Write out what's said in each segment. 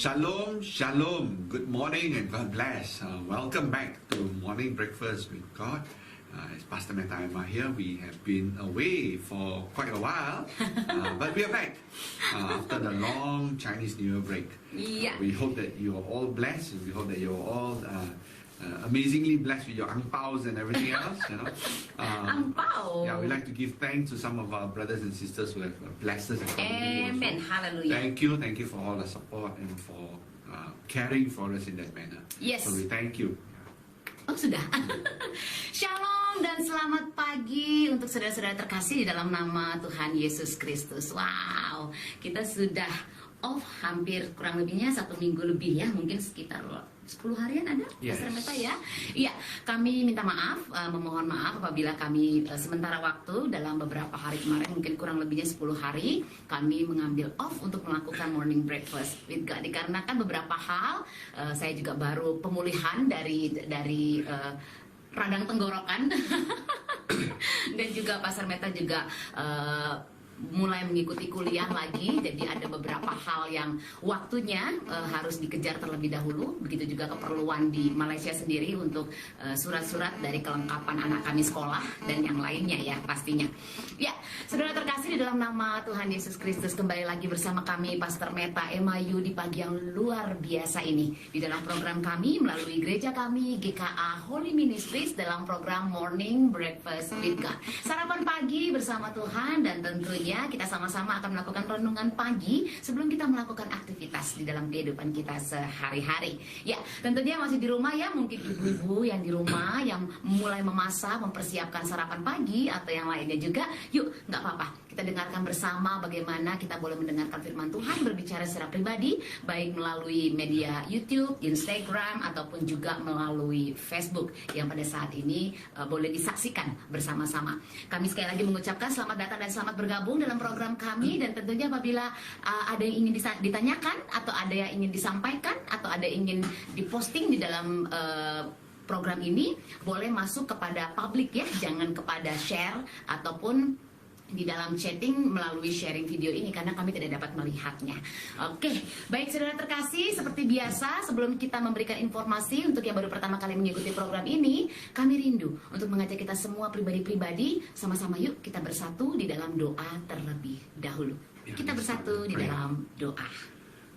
Shalom, shalom. Good morning and God bless. Welcome back to Morning Breakfast with God. It's Pastor Meta Emma here. We have been away for quite a while, but we are back after the long Chinese New Year break. Yeah. We hope that you are all blessed. We hope that you are all amazingly blessed with your ang paos and everything else. Ang pao. Yeah, we like to give thanks to some of our brothers and sisters who have blessed us. Amen. Hallelujah. Thank you for all the support and for caring for us in that manner. Yes. So we thank you. Oh sudah. Shalom dan selamat pagi untuk saudara-saudara terkasih di dalam nama Tuhan Yesus Kristus. Wow, kita sudah off hampir kurang lebihnya 1 minggu lebih ya, mungkin sekitar 10 harian ada, Yes. Pastor Meta ya. Iya, kami minta maaf, memohon maaf apabila kami sementara waktu dalam beberapa hari kemarin, mungkin kurang lebihnya 10 hari, kami mengambil off untuk melakukan morning breakfast with God. Dikarenakan beberapa hal, saya juga baru pemulihan dari radang tenggorokan dan juga Pastor Meta juga mulai mengikuti kuliah lagi, jadi ada beberapa hal yang waktunya harus dikejar terlebih dahulu. Begitu juga keperluan di Malaysia sendiri untuk surat-surat dari kelengkapan anak kami sekolah dan yang lainnya ya pastinya. Ya, saudara terkasih di dalam nama Tuhan Yesus Kristus, kembali lagi bersama kami Pastor Meta Emayu di pagi yang luar biasa ini di dalam program kami melalui gereja kami GKA Holy Ministries dalam program Morning Breakfast with God. Sarapan pagi bersama Tuhan, dan tentunya kita sama-sama akan melakukan renungan pagi sebelum kita melakukan aktivitas di dalam kehidupan kita sehari-hari. Ya, tentunya masih di rumah ya, mungkin ibu-ibu yang di rumah yang mulai memasak, mempersiapkan sarapan pagi atau yang lainnya juga. Yuk, nggak apa-apa, kita dengarkan bersama bagaimana kita boleh mendengarkan firman Tuhan berbicara secara pribadi, baik melalui media YouTube, Instagram, ataupun juga melalui Facebook yang pada saat ini boleh disaksikan bersama-sama. Kami sekali lagi mengucapkan selamat datang dan selamat bergabung dalam program kami, dan tentunya apabila ada yang ingin ditanyakan atau ada yang ingin disampaikan atau ada yang ingin diposting di dalam program ini, boleh masuk kepada publik ya, jangan kepada share ataupun di dalam chatting melalui sharing video ini, karena kami tidak dapat melihatnya. Oke, baik saudara terkasih, seperti biasa sebelum kita memberikan informasi untuk yang baru pertama kali mengikuti program ini, kami rindu untuk mengajak kita semua pribadi-pribadi, sama-sama yuk kita bersatu di dalam doa terlebih dahulu. Kita bersatu di dalam doa.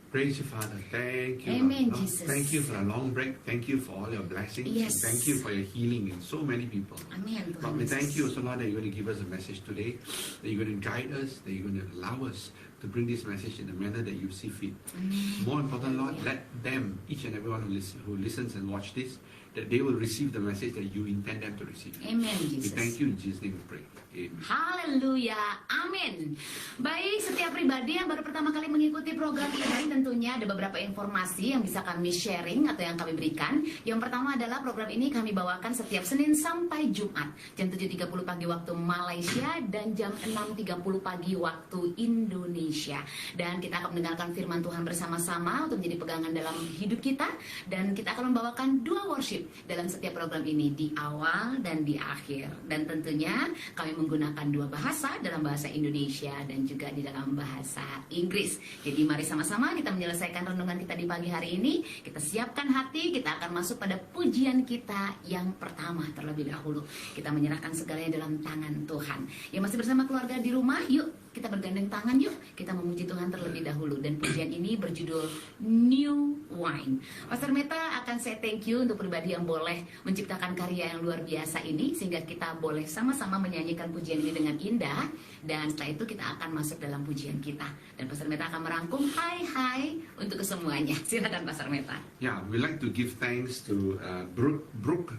Praise you, Father. Thank you. Amen, Lord. Jesus. Thank you for a long break. Thank you for all your blessings. Yes. Thank you for your healing in so many people. Amen. But we thank you also, Lord, that you're going to give us a message today, that you're going to guide us, that you're going to allow us to bring this message in the manner that you see fit. Amen. More important, Lord, let them, each and everyone who listens and watch this, that they will receive the message that you intend them to receive. Amen, We Jesus. thank you in Jesus' name we pray. Amen. Haleluya, amin. Baik, setiap pribadi yang baru pertama kali mengikuti program ini, tentunya ada beberapa informasi yang bisa kami sharing atau yang kami berikan. Yang pertama adalah program ini kami bawakan setiap Senin sampai Jumat, jam 7.30 pagi waktu Malaysia dan jam 6.30 pagi waktu Indonesia. Dan kita akan mendengarkan firman Tuhan bersama-sama untuk menjadi pegangan dalam hidup kita. Dan kita akan membawakan 2 worship dalam setiap program ini, di awal dan di akhir. Dan tentunya kami menggunakan 2 bahasa, dalam bahasa Indonesia dan juga di dalam bahasa Inggris. Jadi mari sama-sama kita menyelesaikan renungan kita di pagi hari ini. Kita siapkan hati, kita akan masuk pada pujian kita yang pertama terlebih dahulu. Kita menyerahkan segalanya dalam tangan Tuhan. Yang masih bersama keluarga di rumah, yuk kita bergandeng tangan yuk, kita memuji Tuhan terlebih dahulu. Dan pujian ini berjudul New Wine. Pastor Meta akan say thank you untuk pribadi yang boleh menciptakan karya yang luar biasa ini, sehingga kita boleh sama-sama menyanyikan pujian ini dengan indah. Dan setelah itu kita akan masuk dalam pujian kita. Dan Pastor Meta akan merangkum hai untuk kesemuanya. Silakan Pastor Meta. Yeah, we like to give thanks to Brooke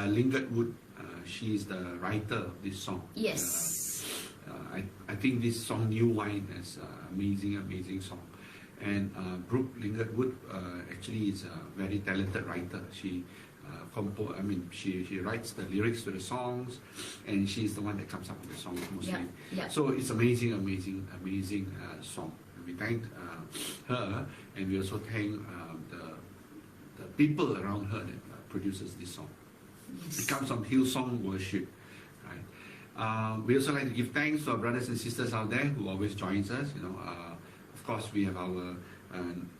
Lingard Wood. She is the writer of this song. Yes. I think this song New Wine is amazing song. And Brooke Lingard Wood actually is a very talented writer. She she writes the lyrics to the songs, and she's the one that comes up with the songs mostly. Yeah. So it's amazing song. And we thank her, and we also thank the people around her that produces this song. Yes. It comes from Hillsong Worship. Right? We also like to give thanks to our brothers and sisters out there who always joins us. Of course, we have our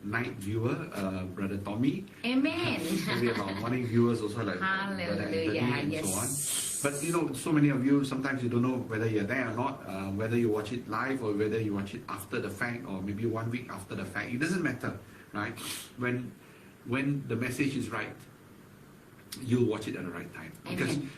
night viewer, Brother Tommy. Amen. And we have our morning viewers also, like Brother Anthony and yes. so on. But so many of you, sometimes you don't know whether you're there or not, whether you watch it live or whether you watch it after the fact, or maybe 1 week after the fact. It doesn't matter, right? When the message is right, you'll watch it at the right time. Because Amen.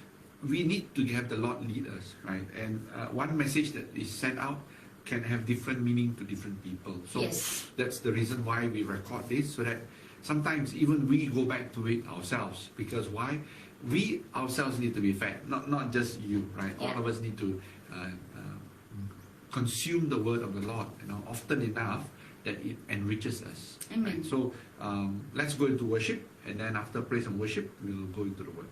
we need to have the Lord lead us, right? And one message that is sent out can have different meaning to different people. So Yes. that's the reason why we record this, so that sometimes even we go back to it ourselves. Because why? We ourselves need to be fed, not just you, right? Yeah. All of us need to consume the word of the Lord, often enough that it enriches us. Amen. Right? So let's go into worship, and then after praise and worship, we'll go into the word.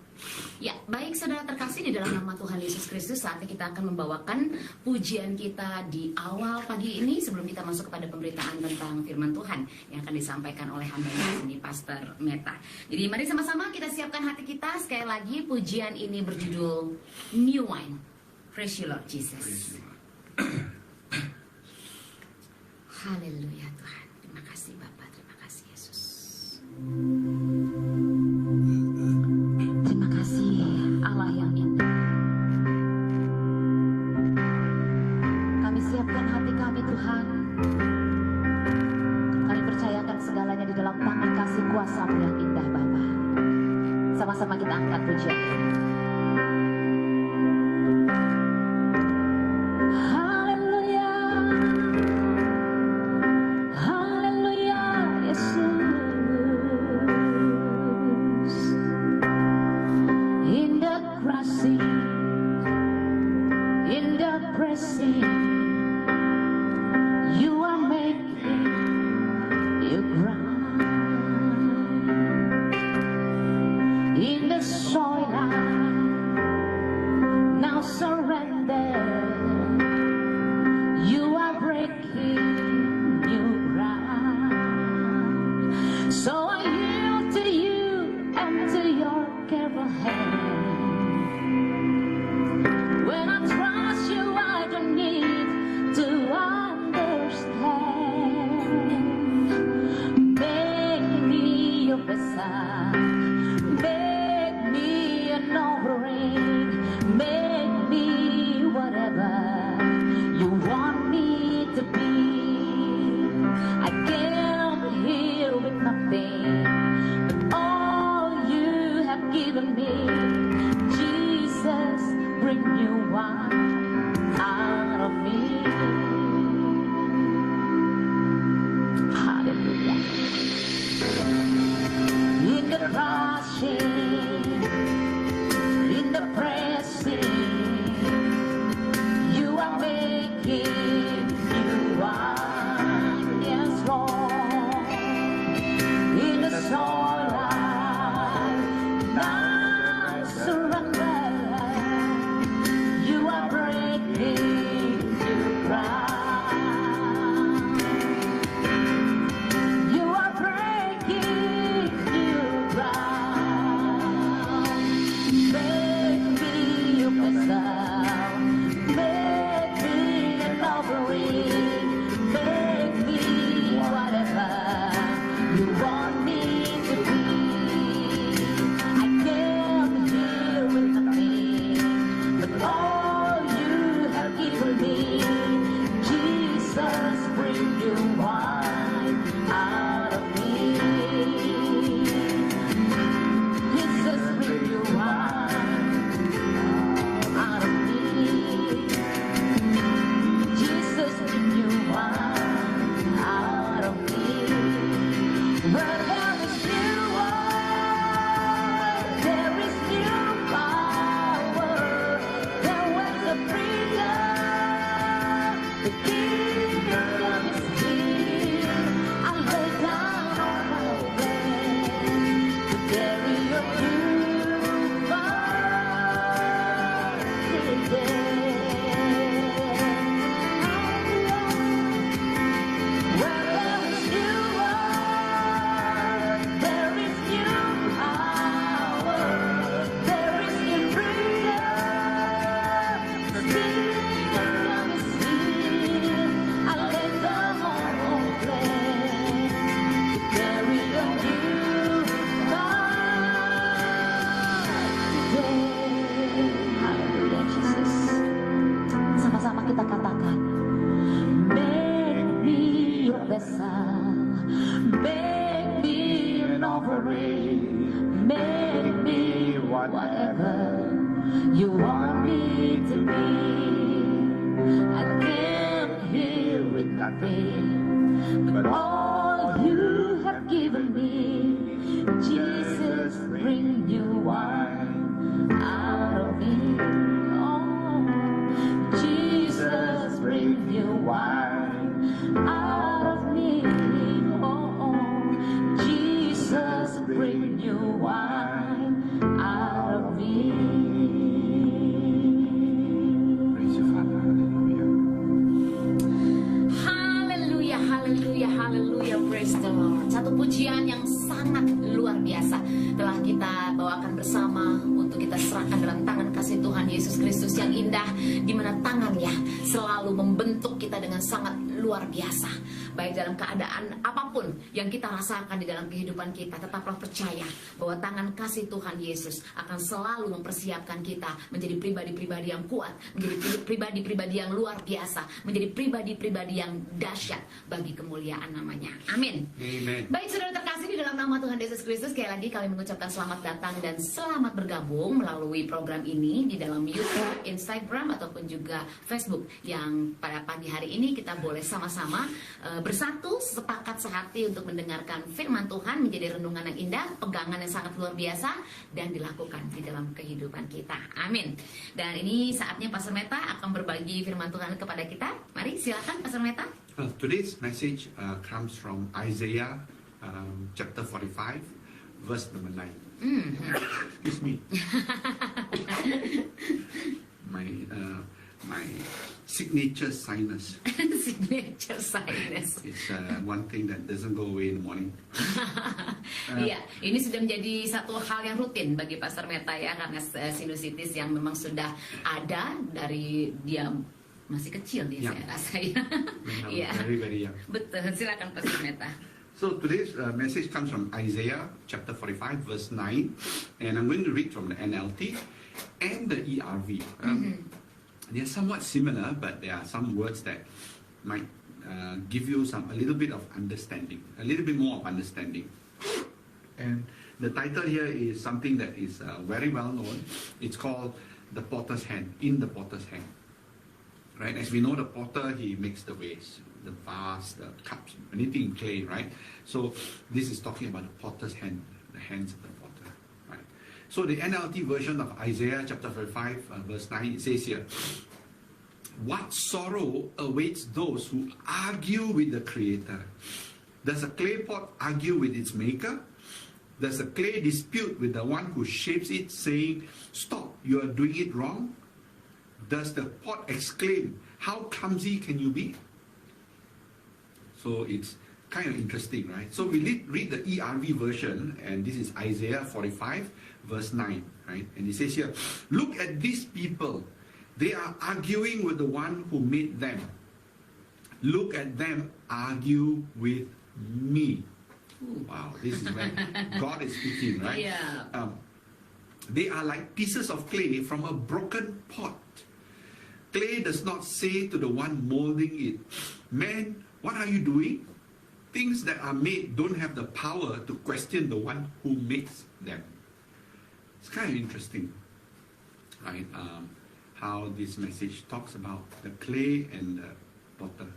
Ya, baik saudara terkasih, di dalam nama Tuhan Yesus Kristus, saatnya kita akan membawakan pujian kita di awal pagi ini sebelum kita masuk kepada pemberitaan tentang firman Tuhan yang akan disampaikan oleh hamba ini, Pastor Meta. Jadi mari sama-sama kita siapkan hati kita. Sekali lagi, pujian ini berjudul New Wine. Praise you Lord Jesus. Praise you, Lord. Haleluya Tuhan. Terima kasih Bapa, terima kasih Yesus. Terima kasih Allah yang indah. Kami siapkan hati kami Tuhan. Kami percayakan segalanya di dalam tangan kasih kuasa-Mu yang indah Bapa. Sama-sama kita angkat pujian ini. Make me an offering, make me whatever you want me to be. I came here with nothing, but all you have given me. Jesus, bring new wine out of me. Oh, Jesus, bring new wine out of me. Oh, Jesus, bring new wine out of me. Praise you, Father. Hallelujah. Haleluya, haleluya, haleluya, praise the Lord. Satu pujian yang sangat luar biasa telah kita bawakan bersama untuk kita serahkan dalam tangan kasih Tuhan Yesus Kristus yang indah, di mana tangannya selalu membentuk kita dengan sangat luar biasa. Baik dalam keadaan apapun yang kita rasakan di dalam kehidupan kita, tetaplah percaya bahwa tangan kasih Tuhan Yesus akan selalu mempersiapkan kita menjadi pribadi-pribadi yang kuat, menjadi pribadi-pribadi yang luar biasa, menjadi pribadi-pribadi yang dahsyat bagi kemuliaan namanya. Amin. Amen. Baik saudara terkasih, di dalam nama Tuhan Yesus Kristus, sekali lagi kami mengucapkan selamat datang dan selamat bergabung melalui program ini di dalam YouTube, Instagram ataupun juga Facebook, yang pada pagi hari ini kita boleh sama-sama bersatu, sepakat sehati untuk mendengarkan firman Tuhan, menjadi renungan yang indah, pegangan yang sangat luar biasa, dan dilakukan di dalam kehidupan kita. Amin. Dan ini saatnya Pastor Meta akan berbagi firman Tuhan kepada kita. Mari silakan Pastor Meta. Well, today's message comes from Isaiah chapter 45, verse number 9. Excuse me. My signature sinus. Signature sinus. It's one thing that doesn't go away in the morning. Iya, ini sudah menjadi satu hal yang rutin bagi Pastor Meta ya, karena sinusitis yang memang sudah ada dari dia masih kecil dia, saya rasa ya. Iya. Very young. Betul, silakan Pastor Meta. So today's message comes from Isaiah chapter 45, verse 9, and I'm going to read from the NLT and the ERV. They're somewhat similar, but there are some words that might give you a little bit of understanding, a little bit more of understanding. And the title here is something that is very well known. It's called the potter's hand, in the potter's hand. Right? As we know, the potter, he makes the vase, the vase, the cups, anything in clay, right? So this is talking about the potter's hand, the hands of the potter, right? So the NLT version of Isaiah chapter 45, verse 9, it says here, "What sorrow awaits those who argue with the Creator? Does a clay pot argue with its maker? Does a clay dispute with the one who shapes it, saying, 'Stop, you are doing it wrong'? Does the pot exclaim, 'How clumsy can you be?'" So it's kind of interesting, right? So we read the ERV version, and this is Isaiah 45, verse 9, right? And it says here, "Look at these people. They are arguing with the one who made them. Look at them argue with me." Wow, this is when God is speaking, right? Yeah. They are like pieces of clay from a broken pot. Clay does not say to the one molding it, "Man, what are you doing?" Things that are made don't have the power to question the one who makes them. It's kind of interesting, right? How this message talks about the clay and the potter.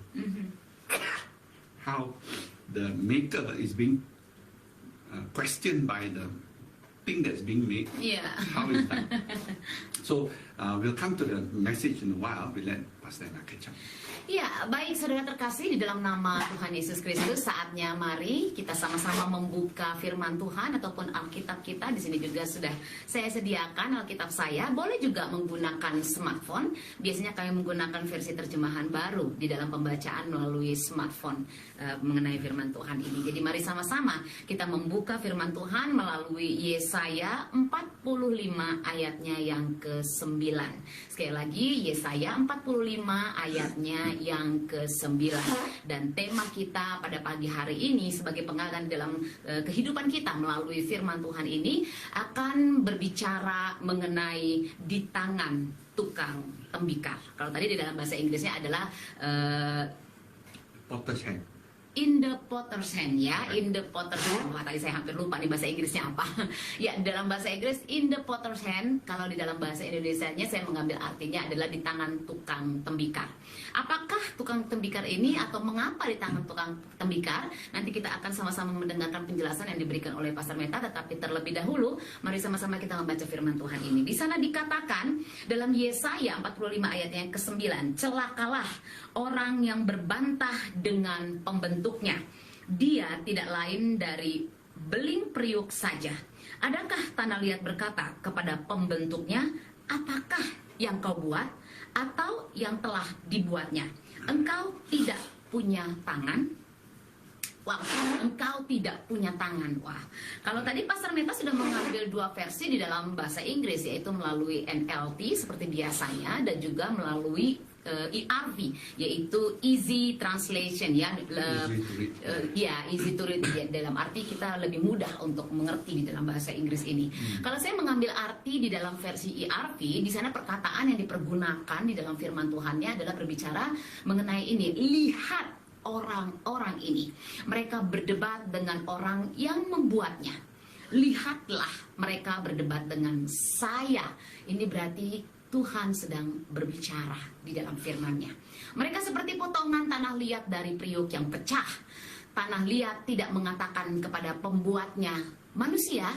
How the maker is being questioned by the thing that's being made. Yeah. How is that? So we'll come to the message in a while. We'll let Pastor Anna catch up. Ya, baik saudara terkasih, di dalam nama Tuhan Yesus Kristus, saatnya mari kita sama-sama membuka firman Tuhan ataupun Alkitab kita. Di sini juga sudah saya sediakan Alkitab saya. Boleh juga menggunakan smartphone. Biasanya kami menggunakan versi terjemahan baru di dalam pembacaan melalui smartphone mengenai firman Tuhan ini. Jadi mari sama-sama kita membuka firman Tuhan melalui Yesaya 45 ayatnya yang ke-9. Sekali lagi, Yesaya 45 ayatnya yang ke-9. Dan tema kita pada pagi hari ini sebagai pengagan dalam kehidupan kita melalui firman Tuhan ini akan berbicara mengenai di tangan tukang tembikar. Kalau tadi di dalam bahasa Inggrisnya adalah Potter's hand. in the potter's hand ya, in the potter's hand. Wah, tadi saya hampir lupa nih bahasa Inggrisnya apa. Ya, dalam bahasa Inggris in the potter's hand. Kalau di dalam bahasa Indonesianya saya mengambil artinya adalah di tangan tukang tembikar. Apakah tukang tembikar ini atau mengapa di tangan tukang tembikar? Nanti kita akan sama-sama mendengarkan penjelasan yang diberikan oleh Pastor Meta, tetapi terlebih dahulu mari sama-sama kita membaca firman Tuhan ini. Di sana dikatakan dalam Yesaya 45 ayat yang ke-9, celakalah orang yang berbantah dengan pembentuknya. Dia tidak lain dari beling periuk saja. Adakah tanah liat berkata kepada pembentuknya, apakah yang kau buat atau yang telah dibuatnya? Engkau tidak punya tangan. Wah, engkau tidak punya tangan. Wah, kalau tadi Pastor Meta sudah mengambil dua versi di dalam bahasa Inggris, yaitu melalui NLT seperti biasanya dan juga melalui ERV, yaitu Easy Translation ya, easy to read ya, dalam arti kita lebih mudah untuk mengerti di dalam bahasa Inggris ini. Kalau saya mengambil arti di dalam versi ERV, di sana perkataan yang dipergunakan di dalam firman Tuhannya adalah berbicara mengenai ini. Lihat orang-orang ini, mereka berdebat dengan orang yang membuatnya. Lihatlah, mereka berdebat dengan saya. Ini berarti Tuhan sedang berbicara di dalam firman-Nya. Mereka seperti potongan tanah liat dari periuk yang pecah. Tanah liat tidak mengatakan kepada pembuatnya, manusia,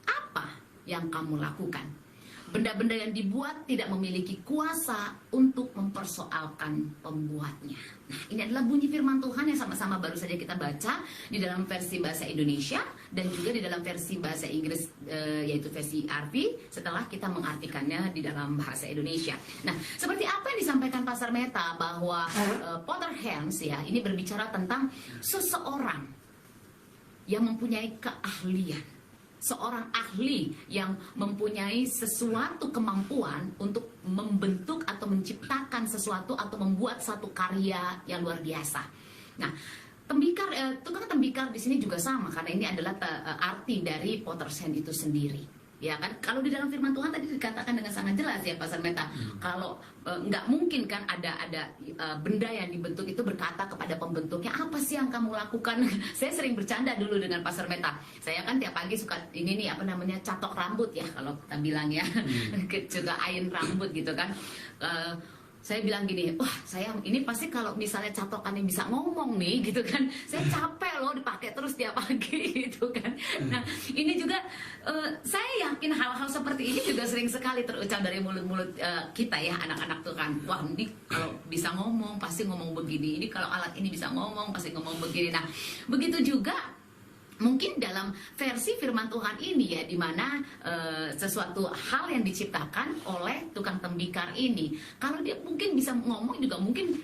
apa yang kamu lakukan? Benda-benda yang dibuat tidak memiliki kuasa untuk mempersoalkan pembuatnya. Nah, ini adalah bunyi firman Tuhan yang sama-sama baru saja kita baca di dalam versi bahasa Indonesia dan juga di dalam versi bahasa Inggris, yaitu versi ERV, setelah kita mengartikannya di dalam bahasa Indonesia. Nah, seperti apa yang disampaikan Pastor Meta bahwa Potter Hands ya, ini berbicara tentang seseorang yang mempunyai keahlian. Seorang ahli yang mempunyai sesuatu kemampuan untuk membentuk atau menciptakan sesuatu atau membuat satu karya yang luar biasa. Nah, tembikar, tukang tembikar di sini juga sama karena ini adalah arti dari potter's hand itu sendiri. Ya kan, kalau di dalam firman Tuhan tadi dikatakan dengan sangat jelas ya Pastor Meta, kalau nggak mungkin kan ada benda yang dibentuk itu berkata kepada pembentuknya, apa sih yang kamu lakukan? Saya sering bercanda dulu dengan Pastor Meta. Saya kan tiap pagi suka ini nih apa namanya catok rambut ya kalau kita bilang ya, juga ain rambut gitu kan. Saya bilang gini, wah saya ini pasti kalau misalnya catokannya bisa ngomong nih gitu kan, saya capek loh dipakai terus tiap pagi gitu kan. Nah ini juga saya yakin hal-hal seperti ini juga sering sekali terucap dari mulut-mulut kita ya anak-anak tuh kan, wah ini kalau bisa ngomong pasti ngomong begini, ini kalau alat ini bisa ngomong pasti ngomong begini. Nah begitu juga mungkin dalam versi firman Tuhan ini ya, di mana sesuatu hal yang diciptakan oleh tukang tembikar ini, kalau dia mungkin bisa ngomong juga mungkin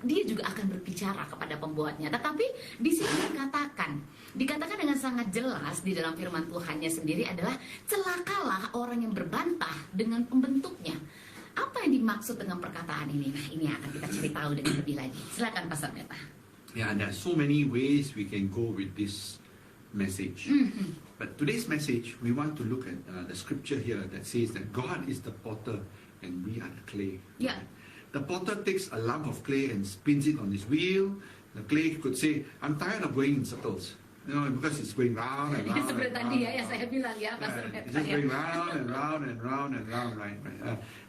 dia juga akan berbicara kepada pembuatnya. Tetapi di sini dikatakan dengan sangat jelas di dalam firman Tuhannya sendiri adalah celakalah orang yang berbantah dengan pembentuknya. Apa yang dimaksud dengan perkataan ini? Nah ini akan kita cari tahu dengan lebih lagi. Silakan Pastor Meta. Yeah, there are so many ways we can go with this message. But today's message, we want to look at the scripture here that says that God is the potter and we are the clay. Yeah. The potter takes a lump of clay and spins it on his wheel. The clay could say, I'm tired of going in circles. You know, because it's going round and round. Seperti tadi ya, yang saya bilang ya, Pastor Meta. It's just going round and round and round and round, right?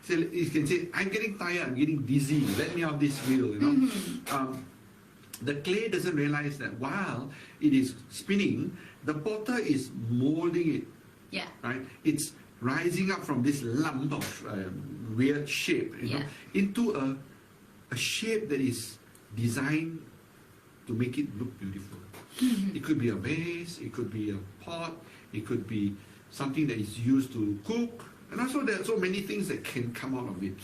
So you can say, I'm getting tired, I'm getting dizzy. Let me off this wheel, you know. The clay doesn't realize that while it is spinning, the potter is molding it. Yeah. Right? It's rising up from this lump of weird shape, you know, into a shape that is designed to make it look beautiful. It could be a vase, it could be a pot, it could be something that is used to cook, and also there are so many things that can come out of it.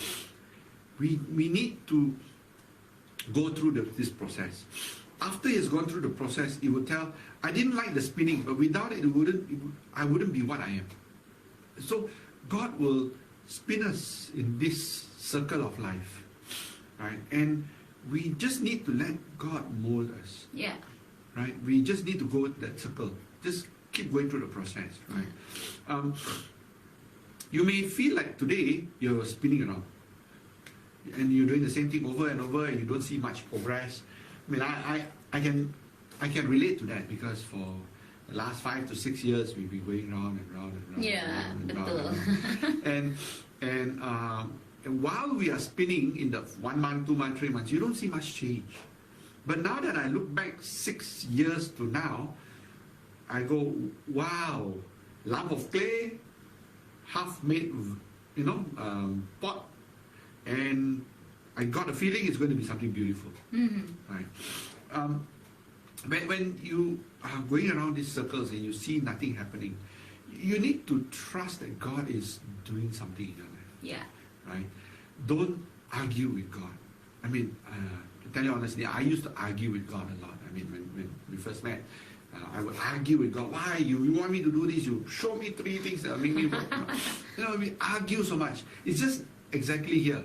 We need to go through this process. After he has gone through the process, he would tell, I didn't like the spinning, but without it, I wouldn't be what I am. So God will spin us in this circle of life, right? And we just need to let God mold us. Yeah. Right? We just need to go that circle. Just keep going through the process, right? You may feel like today you're spinning around and you're doing the same thing over and over and you don't see much progress. I mean, I can I can relate to that because for the last 5 to 6 years we've been going round and round and round. Yeah, and betul. round. And while we are spinning in the 1 month, 2 month, 3 months, you don't see much change. But now that I look back 6 years to now, I go, wow, lump of clay, half made, pot, and I got a feeling it's going to be something beautiful. Right? When you are going around these circles and you see nothing happening, you need to trust that God is doing something in your life. Yeah. Right? Don't argue with God. I mean, to tell you honestly, I used to argue with God a lot. I mean, when we first met, I would argue with God. Why? You want me to do this? You show me 3 things that make me work. We argue so much. It's just exactly here.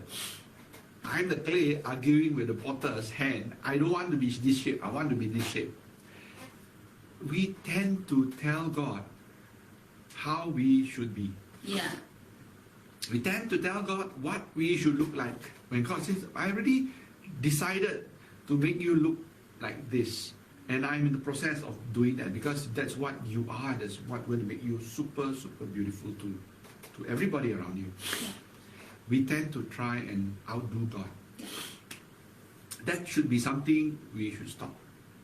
I'm the clay arguing with the potter's hand. I don't want to be this shape. I want to be this shape. We tend to tell God how we should be. Yeah. We tend to tell God what we should look like. When God says, I already decided to make you look like this. And I'm in the process of doing that because that's what you are. That's what will make you super, super beautiful to everybody around you. Yeah. We tend to try and outdo God. That should be something we should stop.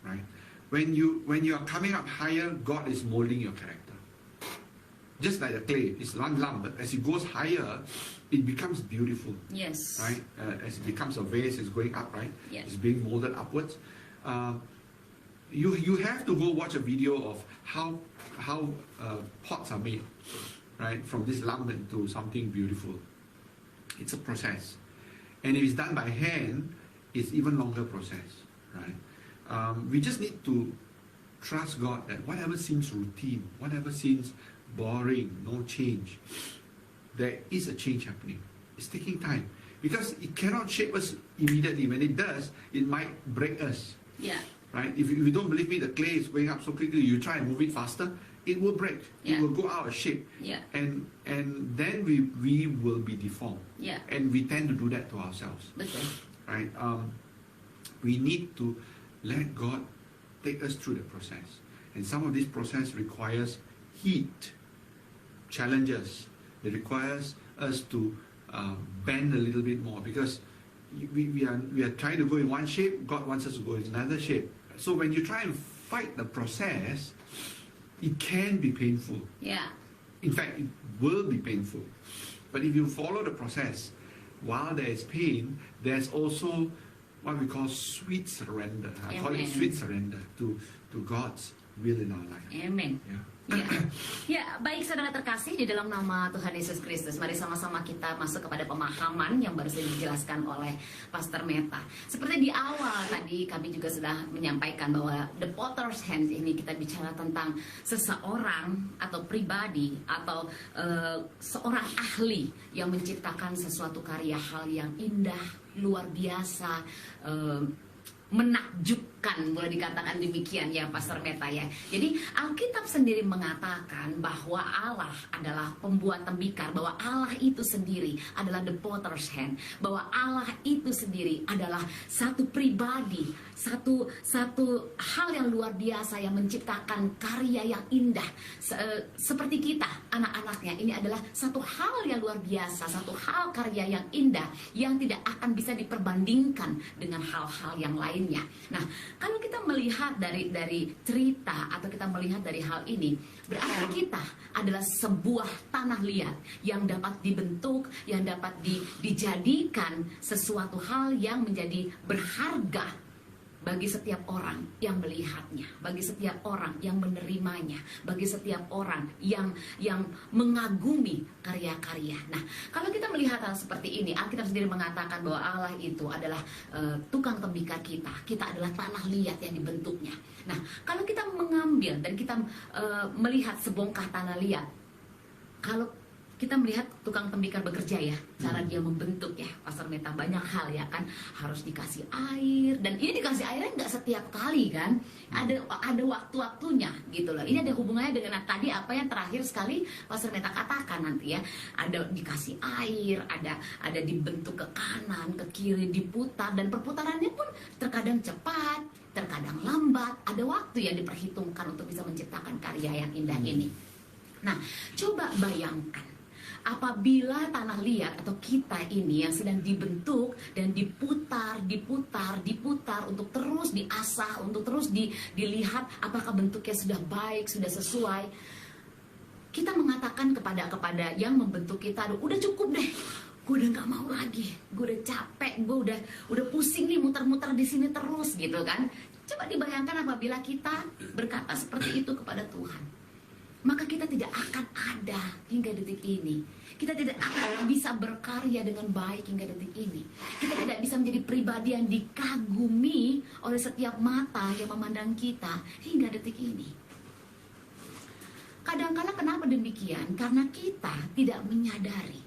Right? When you are coming up higher, God is molding your character. Just like the clay, it's one lump, but as it goes higher, it becomes beautiful. Yes. Right? As it becomes a vase, it's going up, right? Yes. It's being molded upwards. You have to go watch a video of how pots are made, right? From this lump into something beautiful. It's a process. And if it's done by hand, it's even longer process, right? We just need to trust God that whatever seems routine, whatever seems boring, no change, there is a change happening. It's taking time because it cannot shape us immediately. When it does, it might break us. Yeah. Right? If you don't believe me, the clay is going up so quickly, you try and move it faster, it will break. Yeah. It will go out of shape. Yeah. And then we will be deformed. Yeah. And we tend to do that to ourselves. Betul. Right? We need to let God take us through the process. And some of this process requires heat, challenges. It requires us to bend a little bit more because we are trying to go in one shape, God wants us to go in another shape. So when you try and fight the process, it can be painful. Yeah. In fact, it will be painful. But if you follow the process, while there is pain, there's also what we call sweet surrender. I call it Amen. sweet surrender to God's will in our life. Amen. Yeah. Ya, ya, baik saudara terkasih di dalam nama Tuhan Yesus Kristus. Mari sama-sama kita masuk kepada pemahaman yang baru saja dijelaskan oleh Pastor Meta. Seperti di awal tadi kami juga sudah menyampaikan bahwa the potter's hands ini kita bicara tentang seseorang atau pribadi atau seorang ahli yang menciptakan sesuatu karya hal yang indah, luar biasa, menakjubkan, boleh dikatakan demikian ya Pastor Meta ya. Jadi Alkitab sendiri mengatakan bahwa Allah adalah pembuat tembikar, bahwa Allah itu sendiri adalah the potter's hand, bahwa Allah itu sendiri adalah satu pribadi, satu hal yang luar biasa yang menciptakan karya yang indah seperti kita anak-anaknya. Ini adalah satu hal yang luar biasa, satu hal karya yang indah yang tidak akan bisa diperbandingkan dengan hal-hal yang lain. Nah, kalau kita melihat dari cerita atau kita melihat dari hal ini, berarti kita adalah sebuah tanah liat yang dapat dibentuk, yang dapat dijadikan sesuatu hal yang menjadi berharga bagi setiap orang yang melihatnya, bagi setiap orang yang menerimanya, bagi setiap orang yang mengagumi karya-karya. Nah, kalau kita melihat hal seperti ini, Alkitab sendiri mengatakan bahwa Allah itu adalah tukang tembikar kita. Kita adalah tanah liat yang dibentuknya. Nah, kalau kita mengambil dan kita melihat sebongkah tanah liat, kalau kita melihat tukang tembikar bekerja ya, cara dia membentuk ya, Pastor Meta, banyak hal ya kan, harus dikasih air, dan ini dikasih airnya nggak setiap kali kan, ada waktu-waktunya gitu loh. Ini ada hubungannya dengan tadi apa yang terakhir sekali Pastor Meta katakan nanti ya, ada dikasih air, ada dibentuk ke kanan, ke kiri, diputar, dan perputarannya pun terkadang cepat, terkadang lambat, ada waktu yang diperhitungkan untuk bisa menciptakan karya yang indah ini. Nah, coba bayangkan apabila tanah liat atau kita ini yang sedang dibentuk dan diputar untuk terus diasah, untuk terus dilihat apakah bentuknya sudah baik, sudah sesuai. Kita mengatakan kepada yang membentuk kita, udah cukup deh, gue udah nggak mau lagi, gue udah capek, gue udah pusing nih muter-muter di sini terus gitu kan. Coba dibayangkan apabila kita berkata seperti itu kepada Tuhan, maka kita tidak akan ada hingga detik ini. Kita tidak akan bisa berkarya dengan baik hingga detik ini. Kita tidak bisa menjadi pribadi yang dikagumi oleh setiap mata yang memandang kita hingga detik ini. Kadang-kala kenapa demikian? Karena kita tidak menyadari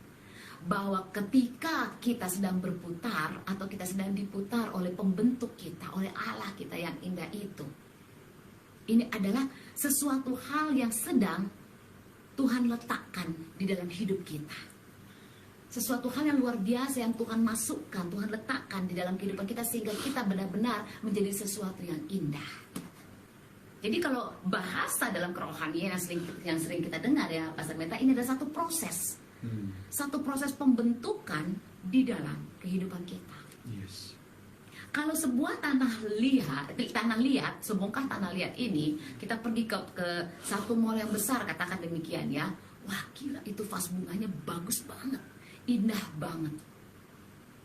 bahwa ketika kita sedang berputar atau kita sedang diputar oleh pembentuk kita, oleh Allah kita yang indah itu, ini adalah sesuatu hal yang sedang Tuhan letakkan di dalam hidup kita. Sesuatu hal yang luar biasa yang Tuhan masukkan, Tuhan letakkan di dalam kehidupan kita sehingga kita benar-benar menjadi sesuatu yang indah. Jadi kalau bahasa dalam kerohanian yang sering kita dengar ya Pastor Meta, ini adalah satu proses. Satu proses pembentukan di dalam kehidupan kita. Yes. Kalau sebuah tanah liat, sebongkah tanah liat ini, kita pergi ke satu mall yang besar, katakan demikian ya. Wah gila, itu vas bunganya bagus banget, indah banget.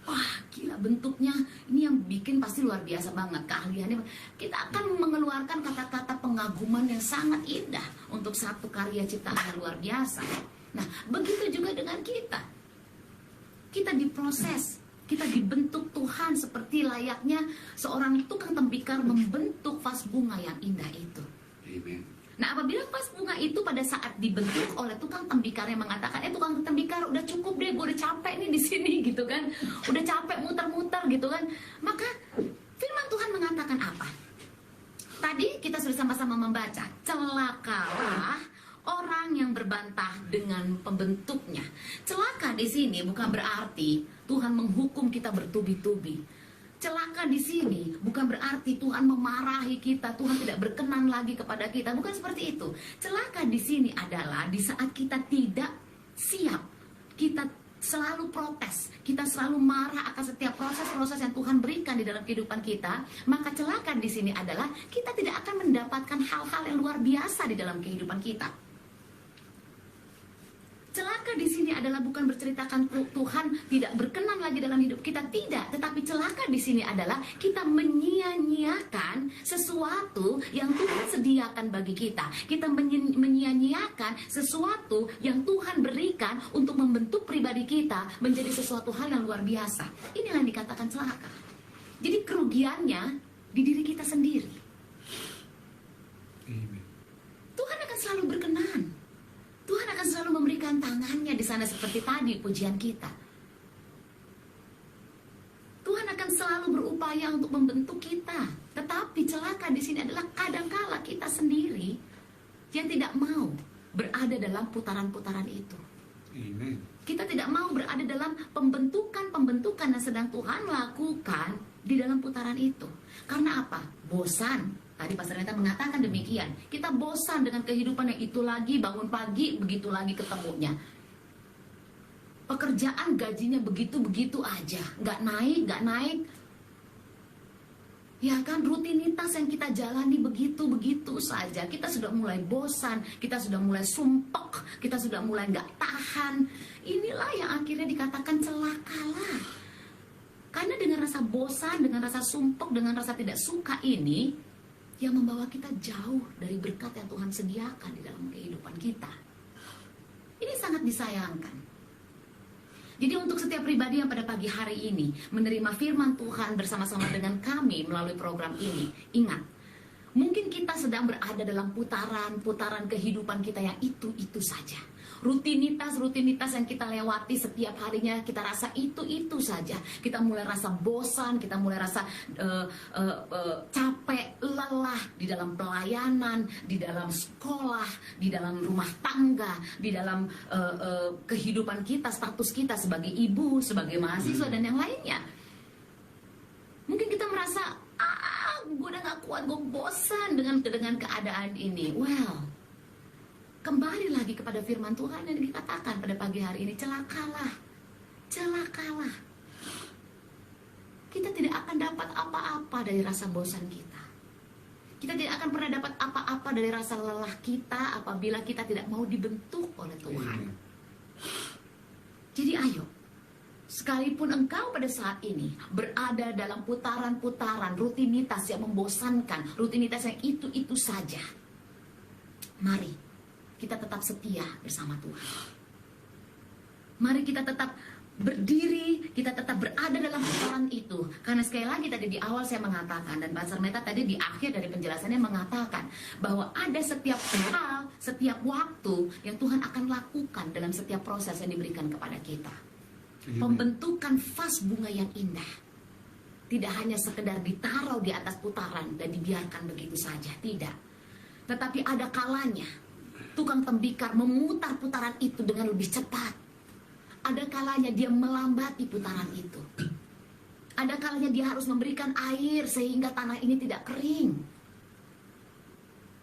Wah gila, bentuknya ini yang bikin pasti luar biasa banget, keahliannya. Kita akan mengeluarkan kata-kata pengaguman yang sangat indah untuk satu karya ciptaan yang luar biasa. Nah begitu juga dengan kita. Kita diproses, kita dibentuk Tuhan seperti layaknya seorang tukang tembikar membentuk vas bunga yang indah itu. Amen. Nah apabila vas bunga itu pada saat dibentuk oleh tukang tembikar yang mengatakan, tukang tembikar udah cukup deh, gue udah capek nih di sini gitu kan, udah capek muter-muter gitu kan, maka firman Tuhan mengatakan apa? Tadi kita sudah sama-sama membaca, celakalah orang yang berbantah dengan pembentuknya. Celaka di sini bukan berarti Tuhan menghukum kita bertubi-tubi. Celaka di sini bukan berarti Tuhan memarahi kita, Tuhan tidak berkenan lagi kepada kita, bukan seperti itu. Celaka di sini adalah di saat kita tidak siap, kita selalu protes, kita selalu marah akan setiap proses-proses yang Tuhan berikan di dalam kehidupan kita. Maka celaka di sini adalah kita tidak akan mendapatkan hal-hal yang luar biasa di dalam kehidupan kita. Celaka di sini adalah bukan berceritakan Tuhan tidak berkenan lagi dalam hidup kita, tidak. Tetapi celaka di sini adalah kita menyia-nyiakan sesuatu yang Tuhan sediakan bagi kita. Kita menyia-nyiakan sesuatu yang Tuhan berikan untuk membentuk pribadi kita menjadi sesuatu hal yang luar biasa. Inilah yang dikatakan celaka. Jadi kerugiannya di diri kita sendiri. Amen. Tuhan akan selalu berkenan. Tuhan akan selalu memberikan tangannya di sana seperti tadi pujian kita. Tuhan akan selalu berupaya untuk membentuk kita. Tetapi celaka di sini adalah kadangkala kita sendiri yang tidak mau berada dalam putaran-putaran itu. Amen. Kita tidak mau berada dalam pembentukan yang sedang Tuhan lakukan di dalam putaran itu. Karena apa? Bosan. Tadi Pastor Neta mengatakan demikian. Kita bosan dengan kehidupan yang itu lagi, bangun pagi, begitu lagi ketemunya. Pekerjaan gajinya begitu-begitu aja, nggak naik. Ya kan, rutinitas yang kita jalani begitu-begitu saja. Kita sudah mulai bosan, kita sudah mulai sumpek, kita sudah mulai nggak tahan. Inilah yang akhirnya dikatakan celakalah. Karena dengan rasa bosan, dengan rasa sumpek, dengan rasa tidak suka ini, yang membawa kita jauh dari berkat yang Tuhan sediakan di dalam kehidupan kita. Ini sangat disayangkan. Jadi untuk setiap pribadi yang pada pagi hari ini menerima firman Tuhan bersama-sama dengan kami melalui program ini, ingat, mungkin kita sedang berada dalam putaran-putaran kehidupan kita yang itu-itu saja. Rutinitas yang kita lewati setiap harinya, kita rasa itu-itu saja. Kita mulai rasa bosan, kita mulai rasa capek, lelah di dalam pelayanan, di dalam sekolah, di dalam rumah tangga, di dalam kehidupan kita, status kita sebagai ibu, sebagai mahasiswa dan yang lainnya. Mungkin kita merasa, gue udah nggak kuat, gue bosan dengan keadaan ini. Well, kembali lagi kepada firman Tuhan yang dikatakan pada pagi hari ini, celakalah. Kita tidak akan dapat apa-apa dari rasa bosan kita. Kita tidak akan pernah dapat apa-apa dari rasa lelah kita apabila kita tidak mau dibentuk oleh Tuhan. Jadi ayo, sekalipun engkau pada saat ini berada dalam putaran-putaran rutinitas yang membosankan, rutinitas yang itu-itu saja, mari kita tetap setia bersama Tuhan. Mari kita tetap berdiri, kita tetap berada dalam putaran itu. Karena sekali lagi tadi di awal saya mengatakan, dan Pastor Meta tadi di akhir dari penjelasannya mengatakan bahwa ada setiap hal, setiap waktu yang Tuhan akan lakukan dalam setiap proses yang diberikan kepada kita. Pembentukan vas bunga yang indah tidak hanya sekedar ditaruh di atas putaran dan dibiarkan begitu saja, tidak. Tetapi ada kalanya tukang tembikar memutar putaran itu dengan lebih cepat. Ada kalanya dia melambati putaran itu. Ada kalanya dia harus memberikan air sehingga tanah ini tidak kering.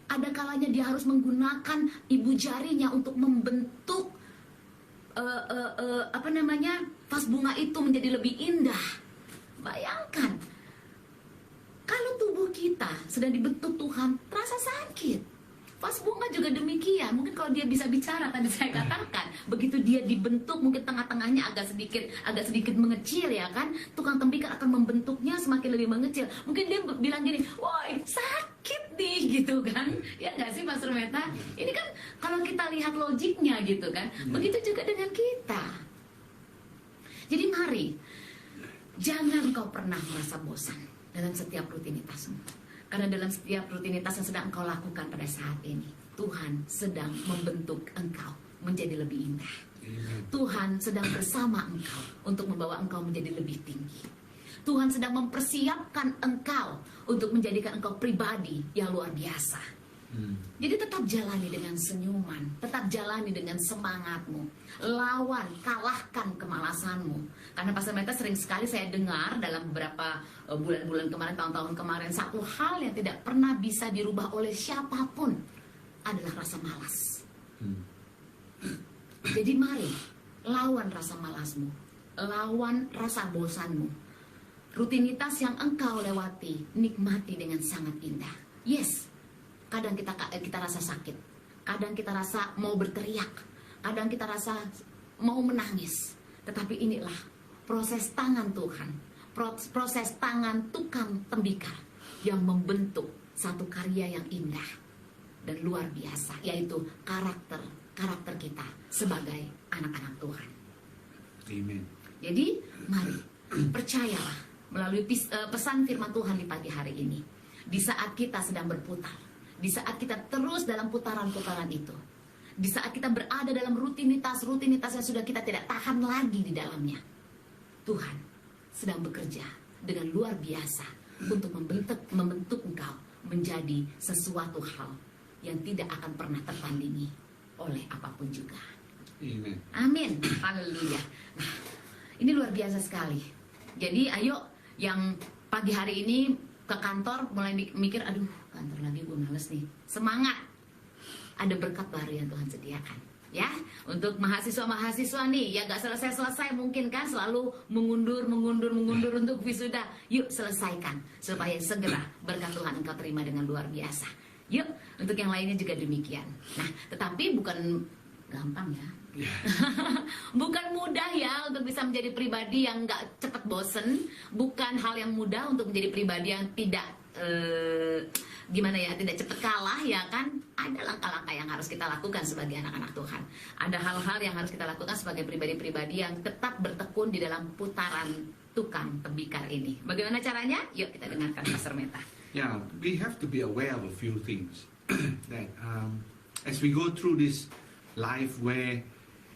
Ada kalanya dia harus menggunakan ibu jarinya untuk membentuk vas bunga itu menjadi lebih indah. Bayangkan, kalau tubuh kita sedang dibentuk Tuhan, terasa sakit. Vas bunga juga demikian. Mungkin kalau dia bisa bicara, tadi saya katakan, begitu dia dibentuk, mungkin tengah-tengahnya agak sedikit mengecil, ya kan? Tukang tembikar akan membentuknya semakin lebih mengecil. Mungkin dia bilang gini, woi sakit nih, gitu kan? Ya nggak sih, Pastor Meta? Ini kan kalau kita lihat logiknya gitu kan, begitu juga dengan kita. Jadi mari, jangan kau pernah merasa bosan dalam setiap rutinitasmu. Karena dalam setiap rutinitas yang sedang engkau lakukan pada saat ini, Tuhan sedang membentuk engkau menjadi lebih indah. Tuhan sedang bersama engkau untuk membawa engkau menjadi lebih tinggi. Tuhan sedang mempersiapkan engkau untuk menjadikan engkau pribadi yang luar biasa. Jadi tetap jalani dengan senyuman, tetap jalani dengan semangatmu. Lawan, kalahkan kemalasanmu. Karena Pastor Meta sering sekali saya dengar dalam beberapa bulan-bulan kemarin, tahun-tahun kemarin, satu hal yang tidak pernah bisa dirubah oleh siapapun adalah rasa malas. Jadi mari, lawan rasa malasmu, lawan rasa bosanmu. Rutinitas yang engkau lewati, nikmati dengan sangat indah. Yes, kadang kita rasa sakit, kadang kita rasa mau berteriak, kadang kita rasa mau menangis. Tetapi inilah proses tangan Tuhan, proses tangan tukang tembikar yang membentuk satu karya yang indah dan luar biasa, yaitu karakter kita sebagai anak-anak Tuhan. Amen. Jadi mari percayalah melalui pesan firman Tuhan di pagi hari ini, di saat kita sedang berputar, di saat kita terus dalam putaran-putaran itu, di saat kita berada dalam rutinitas yang sudah kita tidak tahan lagi di dalamnya, Tuhan sedang bekerja dengan luar biasa untuk membentuk engkau menjadi sesuatu hal yang tidak akan pernah tertandingi oleh apapun juga. Amen. Amin. Haleluya. Nah, ini luar biasa sekali. Jadi ayo yang pagi hari ini ke kantor mulai mikir, aduh kantor lagi gue males nih. Semangat. Ada berkat baru yang Tuhan sediakan. Ya, untuk mahasiswa-mahasiswa nih, ya gak selesai-selesai mungkin kan, selalu mengundur untuk wisuda. Yuk selesaikan, supaya segera berkat Tuhan engkau terima dengan luar biasa. Yuk, untuk yang lainnya juga demikian. Nah, tetapi bukan gampang ya. Bukan mudah ya untuk bisa menjadi pribadi yang gak cepat bosen. Bukan hal yang mudah untuk menjadi pribadi yang tidak tidak cepat kalah, ya kan. Ada langkah-langkah yang harus kita lakukan sebagai anak-anak Tuhan. Ada hal-hal yang harus kita lakukan sebagai pribadi-pribadi yang tetap bertekun di dalam putaran tukang tembikar ini. Bagaimana caranya? Yuk kita dengarkan Pastor Meta. Yeah, we have to be aware of a few things that as we go through this life where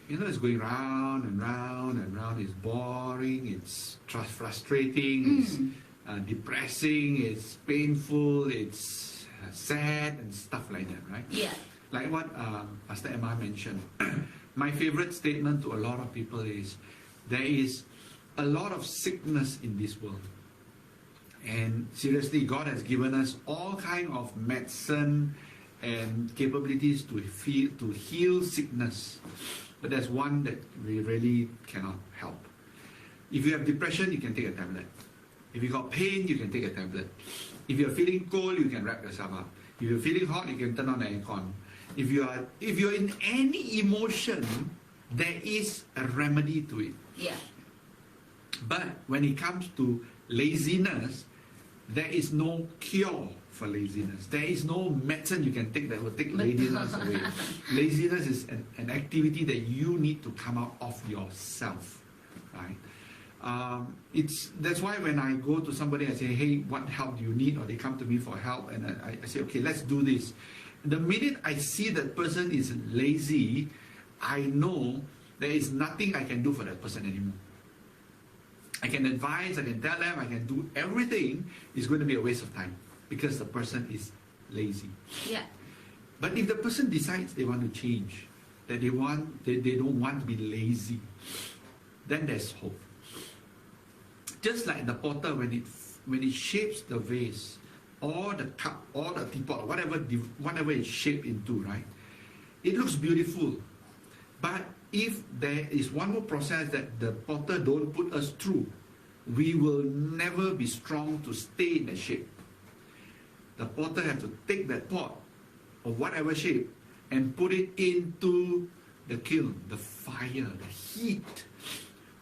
it's going round and round and round, it's boring, it's frustrating, it's depressing, it's painful, it's sad and stuff like that, right? Yeah. Like what Pastor Emma mentioned. My favorite statement to a lot of people is, there is a lot of sickness in this world. And seriously, God has given us all kind of medicine and capabilities to heal sickness. But there's one that we really cannot help. If you have depression, you can take a tablet. If you got pain, you can take a tablet. If you're feeling cold, you can wrap yourself up. If you're feeling hot, you can turn on the aircon. If you're in any emotion, there is a remedy to it. Yeah. But when it comes to laziness, there is no cure for laziness. There is no medicine you can take that will take laziness away. Laziness is an activity that you need to come out of yourself, right? That's why when I go to somebody, I say, hey, what help do you need? Or they come to me for help, and I say, okay, let's do this. The minute I see that person is lazy, I know there is nothing I can do for that person anymore. I can advise, I can tell them, I can do everything. It's going to be a waste of time because the person is lazy. Yeah. But if the person decides they want to change, that they don't want to be lazy, then there's hope. Just like the potter, when it shapes the vase, or the cup, or the teapot, whatever it's shaped into, right? It looks beautiful. But if there is one more process that the potter don't put us through, we will never be strong to stay in that shape. The potter has to take that pot of whatever shape and put it into the kiln, the fire, the heat,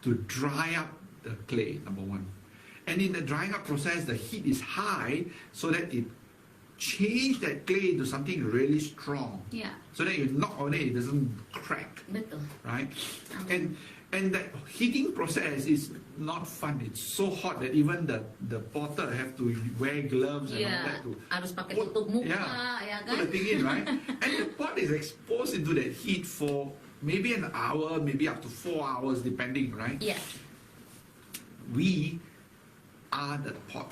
to dry up the clay, number one. And in the drying up process, the heat is high so that it change that clay into something really strong. Yeah. So that you knock on it doesn't crack. Betul. Right? And that heating process is not fun. It's so hot that even the potter have to wear gloves and all that to harus pakai tutup muka, ya kan? put the thing in, right? And the pot is exposed into that heat for maybe an hour, maybe up to 4 hours, depending, right? Yeah. We are the pot.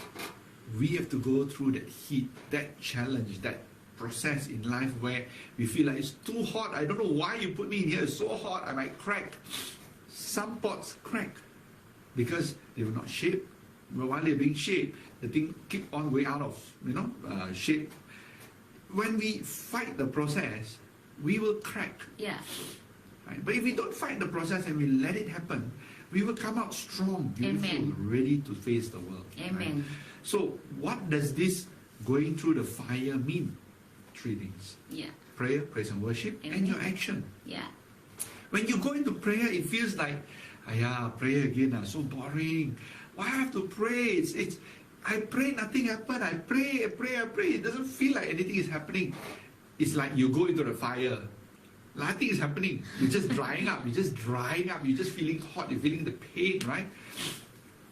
We have to go through that heat, that challenge, that process in life where we feel like it's too hot. I don't know why you put me in here. It's so hot, I might crack. Some pots crack because they were not shaped. But while they're being shaped, the thing keep on going out of shape. When we fight the process, we will crack. Yeah. Right? But if we don't fight the process and we let it happen, we will come out strong, beautiful, Amen. ready to face the world. Amen. Right? So what does this going through the fire mean? 3 things. Yeah. Prayer, praise and worship, and Amen. your action. Yeah. When you go into prayer, it feels like, pray again, so boring. Why I have to pray? I pray, nothing happened. I pray. It doesn't feel like anything is happening. It's like you go into the fire. Nothing is happening. You're just drying up. You're just feeling hot. You're feeling the pain, right?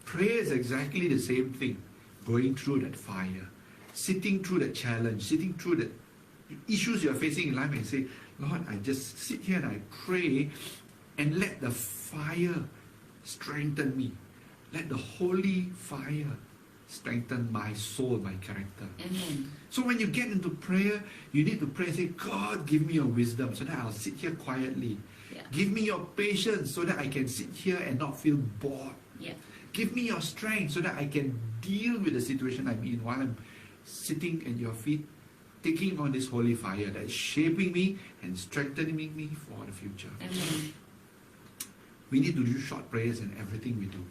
Prayer is exactly the same thing. Going through that fire. Sitting through that challenge. Sitting through the issues you're facing in life and say, Lord, I just sit here and I pray and let the fire strengthen me. Let the holy fire strengthen my soul, my character. Amen. So when you get into prayer, you need to pray and say, God, give me your wisdom so that I'll sit here quietly. Yeah. Give me your patience so that I can sit here and not feel bored. Yeah. Give me your strength so that I can deal with the situation I'm in while I'm sitting at your feet, taking on this holy fire that is shaping me and strengthening me for the future. Amen. We need to do short prayers in everything we do,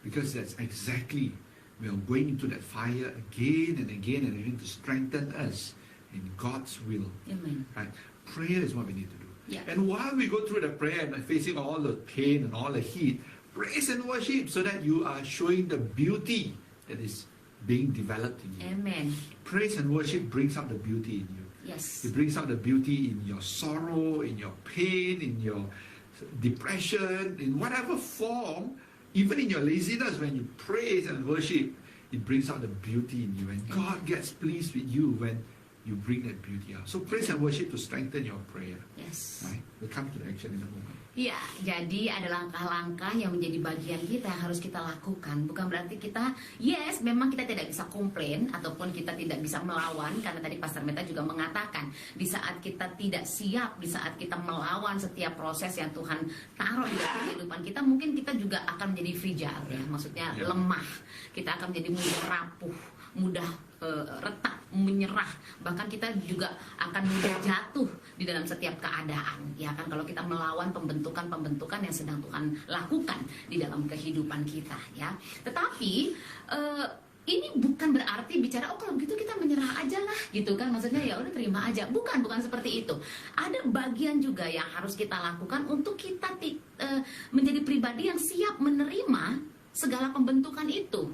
because that's exactly, we are going into that fire again and again and again to strengthen us in God's will. Amen. Right? Prayer is what we need to do. Yeah. And while we go through the prayer and facing all the pain and all the heat, praise and worship so that you are showing the beauty that is being developed in you. Amen. Praise and worship brings out the beauty in you. Yes. It brings out the beauty in your sorrow, in your pain, in your depression, in whatever form, even in your laziness. When you praise and worship, it brings out the beauty in you. And God gets pleased with you when you bring that beauty out. So praise and worship to strengthen your prayer. Yes. Right? We'll come to the action in a moment. Ya, jadi ada langkah-langkah yang menjadi bagian kita yang harus kita lakukan. Bukan berarti kita, yes, memang kita tidak bisa komplain ataupun kita tidak bisa melawan. Karena tadi Pastor Meta juga mengatakan, di saat kita tidak siap, di saat kita melawan setiap proses yang Tuhan taruh di dalam kehidupan kita, mungkin kita juga akan menjadi fragile ya, maksudnya lemah. Kita akan menjadi mudah rapuh, mudah retak, menyerah, bahkan kita juga akan mudah jatuh di dalam setiap keadaan, ya kan, kalau kita melawan pembentukan yang sedang Tuhan lakukan di dalam kehidupan kita, ya. Tetapi ini bukan berarti bicara oh kalau begitu kita menyerah aja lah, gitu kan, maksudnya ya udah terima aja, bukan seperti itu. Ada bagian juga yang harus kita lakukan untuk kita menjadi pribadi yang siap menerima segala pembentukan itu.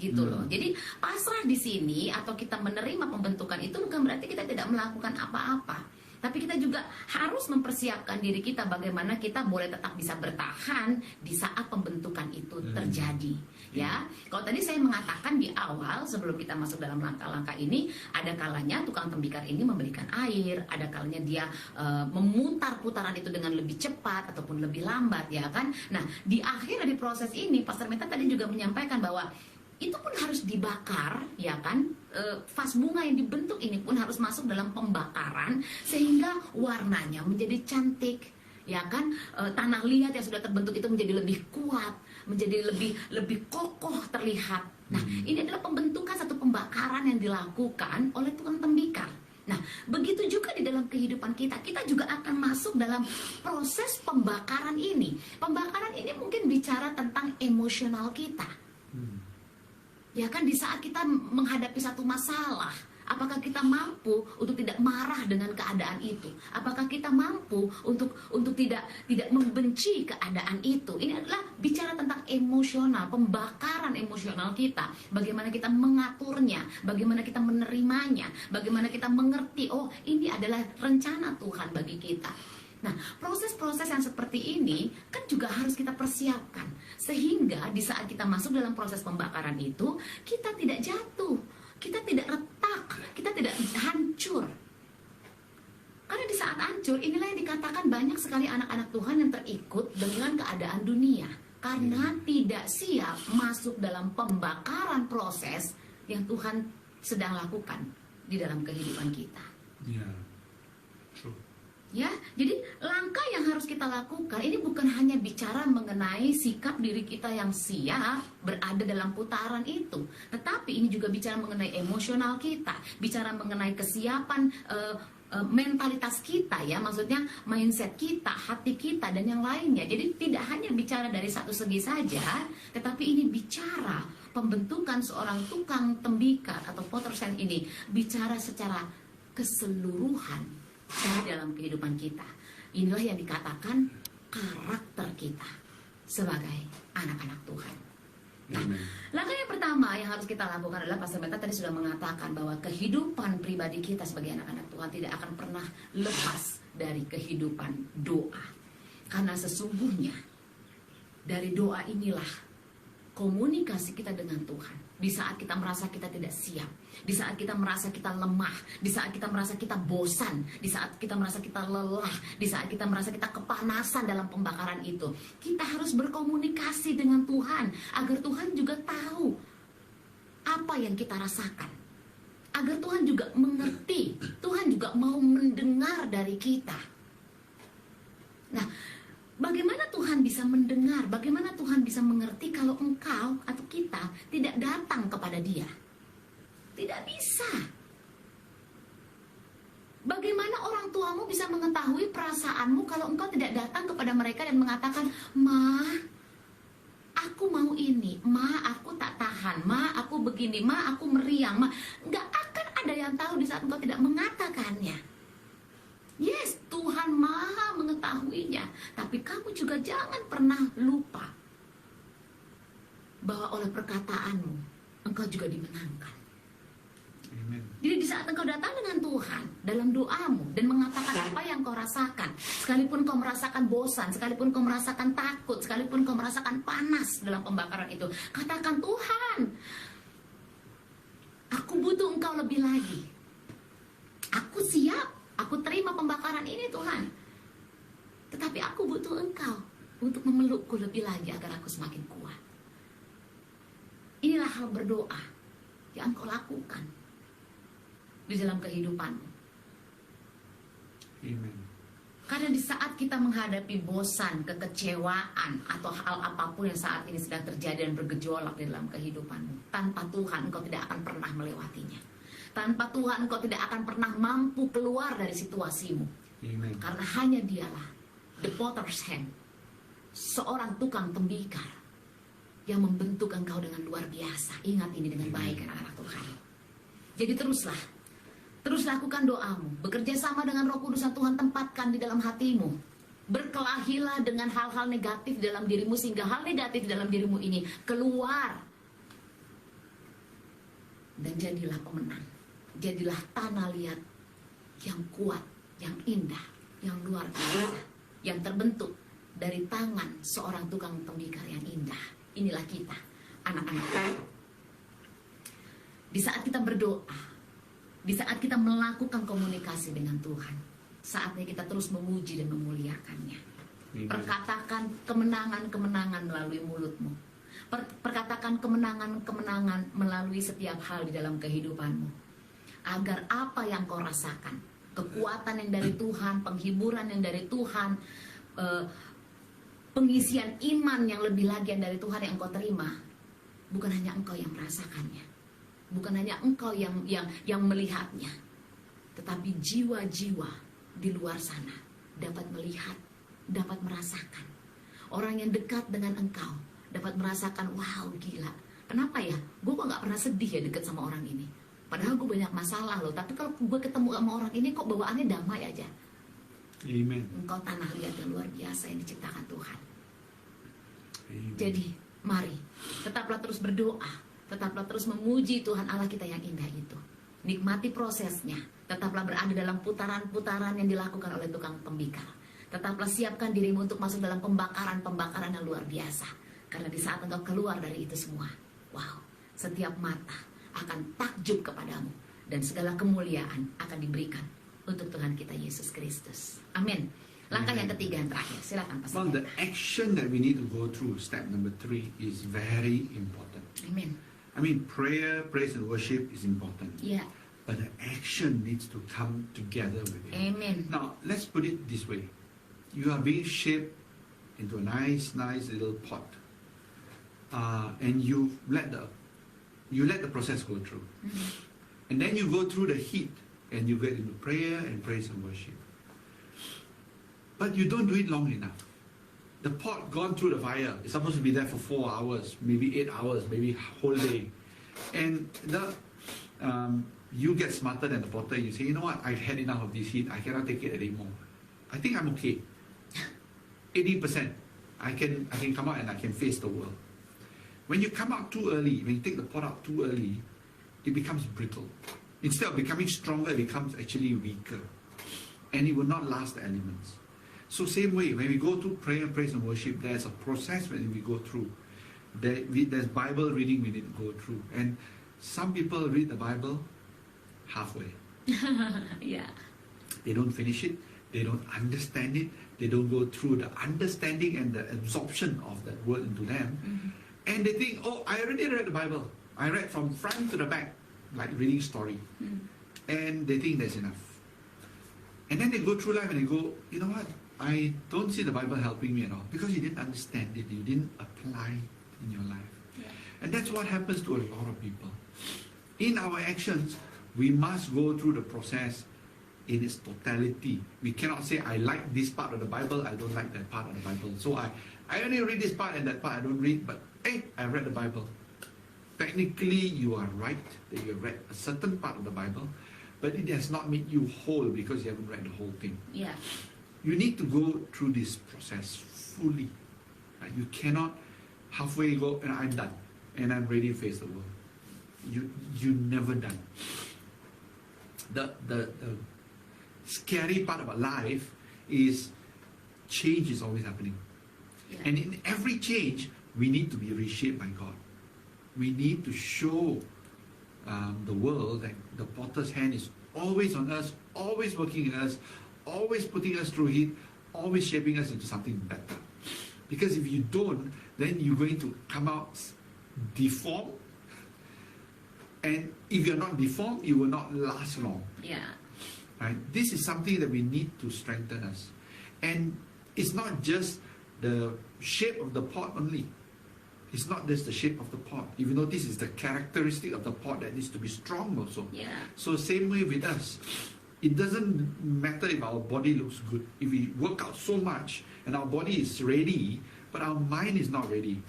Gitu loh. Jadi pasrah di sini atau kita menerima pembentukan itu bukan berarti kita tidak melakukan apa-apa. Tapi kita juga harus mempersiapkan diri kita bagaimana kita boleh tetap bisa bertahan di saat pembentukan itu terjadi. Ya, kalau tadi saya mengatakan di awal sebelum kita masuk dalam langkah-langkah ini, ada kalanya tukang tembikar ini memberikan air, ada kalanya dia memutar putaran itu dengan lebih cepat ataupun lebih lambat, ya kan. Nah, di akhir dari proses ini, Pastor Meta tadi juga menyampaikan bahwa itu pun harus dibakar, ya kan, vas bunga yang dibentuk ini pun harus masuk dalam pembakaran sehingga warnanya menjadi cantik, ya kan, tanah liat yang sudah terbentuk itu menjadi lebih kuat, menjadi lebih kokoh terlihat. Nah, ini adalah pembentukan satu pembakaran yang dilakukan oleh tukang tembikar. Nah, begitu juga di dalam kehidupan kita juga akan masuk dalam proses pembakaran ini. Pembakaran ini mungkin bicara tentang emosional kita. Ya kan, di saat kita menghadapi satu masalah, apakah kita mampu untuk tidak marah dengan keadaan itu? Apakah kita mampu untuk tidak membenci keadaan itu? Ini adalah bicara tentang emosional, pembakaran emosional kita. Bagaimana kita mengaturnya, bagaimana kita menerimanya, bagaimana kita mengerti, oh ini adalah rencana Tuhan bagi kita. Nah, proses-proses yang seperti ini kan juga harus kita persiapkan sehingga di saat kita masuk dalam proses pembakaran itu, kita tidak jatuh, kita tidak retak, kita tidak hancur. Karena di saat hancur, inilah yang dikatakan banyak sekali anak-anak Tuhan yang terikut dengan keadaan dunia karena tidak siap masuk dalam pembakaran proses yang Tuhan sedang lakukan di dalam kehidupan kita. Ya, jadi langkah yang harus kita lakukan ini bukan hanya bicara mengenai sikap diri kita yang siap berada dalam putaran itu, tetapi ini juga bicara mengenai emosional kita, bicara mengenai kesiapan mentalitas kita, ya, maksudnya mindset kita, hati kita, dan yang lainnya. Jadi tidak hanya bicara dari satu segi saja, tetapi ini bicara pembentukan seorang tukang tembikar atau potter sand ini bicara secara keseluruhan di dalam kehidupan kita. Inilah yang dikatakan karakter kita sebagai anak-anak Tuhan. Nah, langkah yang pertama yang harus kita lakukan adalah Pastor Meta tadi sudah mengatakan bahwa kehidupan pribadi kita sebagai anak-anak Tuhan tidak akan pernah lepas dari kehidupan doa. Karena sesungguhnya dari doa inilah komunikasi kita dengan Tuhan. Di saat kita merasa kita tidak siap, di saat kita merasa kita lemah, di saat kita merasa kita bosan, di saat kita merasa kita lelah, di saat kita merasa kita kepanasan dalam pembakaran itu, kita harus berkomunikasi dengan Tuhan agar Tuhan juga tahu apa yang kita rasakan, agar Tuhan juga mengerti, Tuhan juga mau mendengar dari kita. Nah, bagaimana Tuhan bisa mendengar? Bagaimana Tuhan bisa mengerti kalau engkau atau kita tidak datang kepada Dia? Tidak bisa. Bagaimana orang tuamu bisa mengetahui perasaanmu kalau engkau tidak datang kepada mereka dan mengatakan, "Ma, aku mau ini. Ma, aku tak tahan. Ma, aku begini. Ma, aku meriang." Ma, nggak akan ada yang tahu di saat engkau tidak mengatakannya. Yes, Tuhan Maha mengetahuinya. Tapi kamu juga jangan pernah lupa bahwa oleh perkataanmu engkau juga dimenangkan. Amen. Jadi di saat engkau datang dengan Tuhan dalam doamu dan mengatakan apa yang kau rasakan, sekalipun kau merasakan bosan, sekalipun kau merasakan takut, sekalipun kau merasakan panas dalam pembakaran itu, katakan, "Tuhan, aku butuh engkau lebih lagi. Aku siap, aku terima pembakaran ini Tuhan. Tetapi aku butuh Engkau untuk memelukku lebih lagi agar aku semakin kuat. Inilah hal berdoa yang Engkau lakukan di dalam kehidupanmu. Amen. Karena di saat kita menghadapi bosan, kekecewaan, atau hal apapun yang saat ini sedang terjadi dan bergejolak di dalam kehidupanmu, tanpa Tuhan engkau tidak akan pernah melewatinya. Tanpa Tuhan engkau tidak akan pernah mampu keluar dari situasimu. Amen. Karena hanya Dialah, the potter's hand, seorang tukang tembikar yang membentuk engkau dengan luar biasa. Ingat ini dengan baik, anak-anak Tuhan. Jadi terus lakukan doamu, bekerja sama dengan Roh Kudus yang Tuhan tempatkan di dalam hatimu. Berkelahilah dengan hal-hal negatif dalam dirimu, sehingga hal negatif dalam dirimu ini keluar. Dan jadilah pemenang. Jadilah tanah liat yang kuat, yang indah, yang luar biasa, yang terbentuk dari tangan seorang tukang tembikar yang indah. Inilah kita, anak-anak. Di saat kita berdoa, di saat kita melakukan komunikasi dengan Tuhan, saatnya kita terus memuji dan memuliakannya. Perkatakan kemenangan-kemenangan melalui mulutmu. Perkatakan kemenangan-kemenangan melalui setiap hal di dalam kehidupanmu. Agar apa yang kau rasakan, kekuatan yang dari Tuhan, penghiburan yang dari Tuhan, pengisian iman yang lebih lagi yang dari Tuhan yang kau terima, bukan hanya engkau yang merasakannya. Bukan hanya engkau yang melihatnya, tetapi jiwa-jiwa di luar sana dapat melihat, dapat merasakan. Orang yang dekat dengan engkau dapat merasakan, wow gila, kenapa ya? Gue kok gak pernah sedih ya dekat sama orang ini. Padahal gue banyak masalah loh, tapi kalau gue ketemu sama orang ini kok bawaannya damai aja. Amen. Engkau tanah liat yang luar biasa yang diciptakan Tuhan. Amen. Jadi mari, tetaplah terus berdoa. Tetaplah terus memuji Tuhan Allah kita yang indah itu. Nikmati prosesnya. Tetaplah berada dalam putaran-putaran yang dilakukan oleh tukang tembikar. Tetaplah siapkan dirimu untuk masuk dalam pembakaran-pembakaran yang luar biasa. Karena di saat engkau keluar dari itu semua, wow, setiap mata akan takjub kepadamu. Dan segala kemuliaan akan diberikan untuk Tuhan kita Yesus Kristus. Amin. Langkah yang ketiga yang terakhir, silakan Pastor. Well, the action that we need to go through, step number 3, is very important. Amin. I mean, prayer, praise and worship is important. Ya. But the action needs to come together with it. Amen. Now, let's put it this way. You are being shaped into a nice little pot. And you let the process go through. And then you go through the heat and you get into prayer and praise and worship. But you don't do it long enough. The pot gone through the fire. It's supposed to be there for 4 hours, maybe 8 hours, maybe whole day. And you get smarter than the potter. You say, you know what? I've had enough of this heat. I cannot take it anymore. I think I'm okay. 80%. I can come out and I can face the world. When you come out too early, when you take the pot out too early, it becomes brittle. Instead of becoming stronger, it becomes actually weaker. And it will not last the elements. So same way, when we go through prayer, praise and worship, there's a process when we go through. There's Bible reading we need to go through. And some people read the Bible halfway. Ya. They don't finish it. They don't understand it. They don't go through the understanding and the absorption of that word into them. And they think, oh, I already read the Bible. I read from front to the back, like reading story. And they think that's enough. And then they go through life and they go, you know what? I don't see the Bible helping me at all. Because you didn't understand it. You didn't apply it in your life. Yeah. And that's what happens to a lot of people. In our actions, we must go through the process in its totality. We cannot say, I like this part of the Bible, I don't like that part of the Bible. So I only read this part and that part I don't read, but hey, I read the Bible. Technically, you are right that you read a certain part of the Bible, but it has not made you whole because you haven't read the whole thing. Ya. You need to go through this process fully. Right? You cannot halfway go and I'm done and I'm ready to face the world. You never done. The scary part about life is change is always happening. Ya. And in every change, we need to be reshaped by God. We need to show the world that the potter's hand is always on us, always working in us, always putting us through it, always shaping us into something better. Because if you don't, then you're going to come out deformed. And if you're not deformed, you will not last long. Yeah. Right? This is something that we need to strengthen us. And it's not just the shape of the pot only. It's not just the shape of the pot. If you notice, it's the characteristic of the pot that needs to be strong also. Yeah. So same way with us. It doesn't matter if our body looks good. If we work out so much and our body is ready, but our mind is not ready.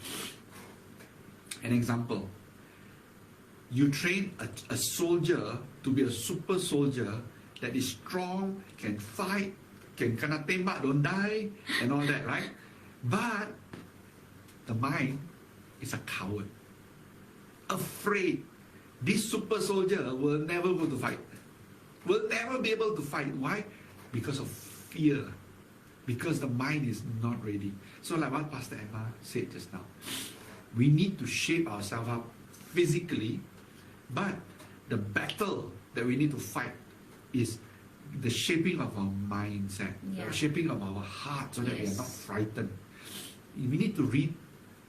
An example. You train a soldier to be a super soldier that is strong, can fight, can kena tembak, don't die, and all that, right? But the mind is a coward. Afraid. This super soldier will never go to fight. Will never be able to fight. Why? Because of fear. Because the mind is not ready. So like what Pastor Emma said just now, we need to shape ourselves up physically, but the battle that we need to fight is the shaping of our mindset, the shaping of our heart, so that we are not frightened. We need to read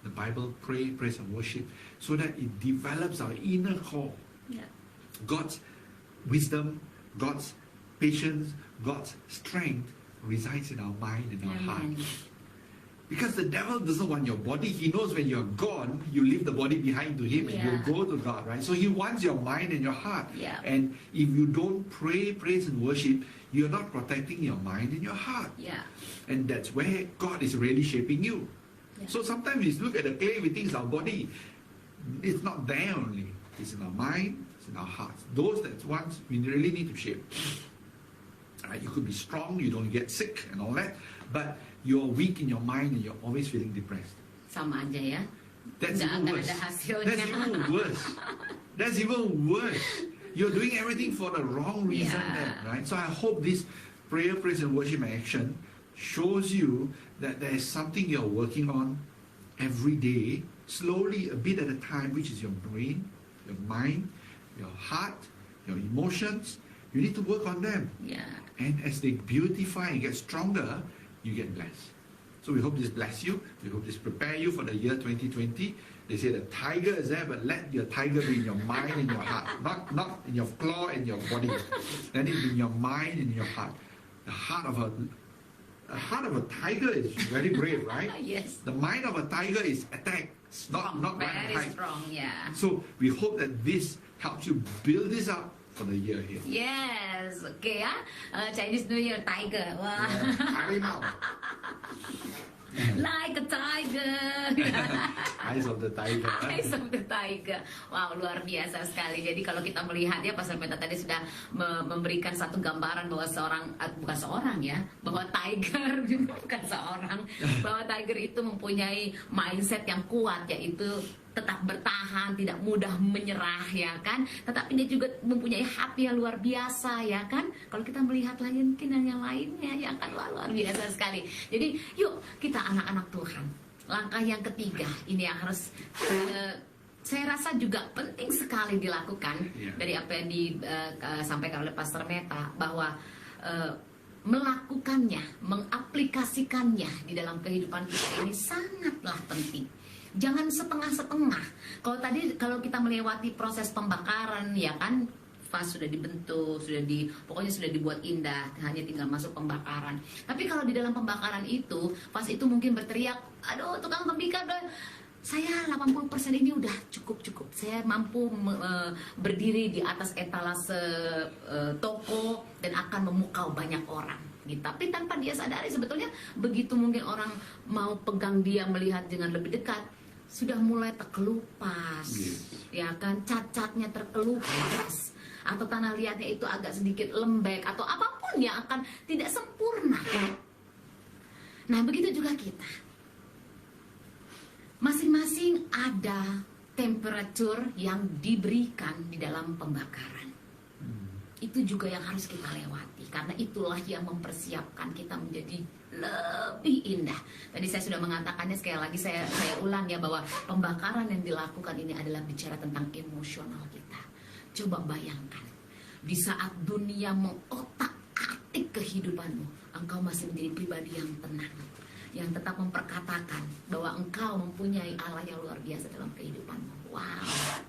the Bible, pray, praise and worship, so that it develops our inner core. Yeah. God's wisdom, God's patience, God's strength resides in our mind and our heart. Because the devil doesn't want your body. He knows when you're gone, you leave the body behind to him and you'll go to God, right? So he wants your mind and your heart. Yeah. And if you don't pray, praise and worship, you're not protecting your mind and your heart. Yeah. And that's where God is really shaping you. Yeah. So sometimes we look at the clay, we think it's our body. It's not there only. It's in our mind, it's in our hearts. Those that ones we really need to shape. You could be strong, you don't get sick and all that, but you're weak in your mind and you're always feeling depressed. Sama aja ya. That's Nggak even akan worse. ada hasilnya. That's even worse. That's even worse. You're doing everything for the wrong reason then, right? So I hope this prayer, praise and worship and action shows you that there is something you're working on every day, slowly, a bit at a time, which is your brain, your mind, your heart, your emotions. You need to work on them. Yeah. And as they beautify and get stronger, you get blessed. So we hope this bless you. We hope this prepare you for the year 2020. They say the tiger is there, but let your tiger be in your mind and your heart. Not in your claw and your body. Let it be in your mind and your heart. The heart of a tiger is very brave, right? Yes. The mind of a tiger is attack. It's not run and Very hide. strong, yeah. So we hope that this helps you build this up for the year here. Yes, oke ya. Chinese New Year Tiger. Wah. Harimau. Like a tiger. Eyes of the tiger. Eyes of the tiger. Wow, luar biasa sekali. Jadi kalau kita melihat ya, Pastor Meta tadi sudah memberikan satu gambaran bahwa bukan seorang ya, bahwa tiger bukan seorang, bahwa tiger itu mempunyai mindset yang kuat, yaitu tetap bertahan, tidak mudah menyerah ya kan, tetapi dia juga mempunyai hati yang luar biasa ya kan. Kalau kita melihat lagi mungkin yang lainnya ya kan, luar biasa sekali. Jadi yuk kita anak-anak Tuhan, langkah yang ketiga ini yang harus saya rasa juga penting sekali dilakukan dari apa yang disampaikan oleh Pastor Meta, bahwa melakukannya, mengaplikasikannya di dalam kehidupan kita ini sangatlah penting. Jangan setengah-setengah. Kalau kita melewati proses pembakaran ya kan, vas sudah dibentuk, pokoknya sudah dibuat indah, hanya tinggal masuk pembakaran. Tapi kalau di dalam pembakaran itu, vas itu mungkin berteriak, aduh tukang tembikar, saya 80% ini udah cukup. Saya mampu berdiri di atas etalase toko dan akan memukau banyak orang. Gitu. Tapi tanpa dia sadari sebetulnya begitu mungkin orang mau pegang dia, melihat dengan lebih dekat, sudah mulai terkelupas, ya kan, cacatnya terkelupas, atau tanah liatnya itu agak sedikit lembek, atau apapun yang akan tidak sempurna. Nah begitu juga kita, masing-masing ada temperatur yang diberikan di dalam pembakaran. Itu juga yang harus kita lewati, karena itulah yang mempersiapkan kita menjadi lebih indah. Tadi saya sudah mengatakannya, sekali lagi saya ulang ya, bahwa pembakaran yang dilakukan ini adalah bicara tentang emosional kita. Coba bayangkan, Di saat dunia mengotak-atik kehidupanmu, engkau masih menjadi pribadi yang tenang, yang tetap memperkatakan bahwa engkau mempunyai Allah yang luar biasa dalam kehidupanmu. Wow,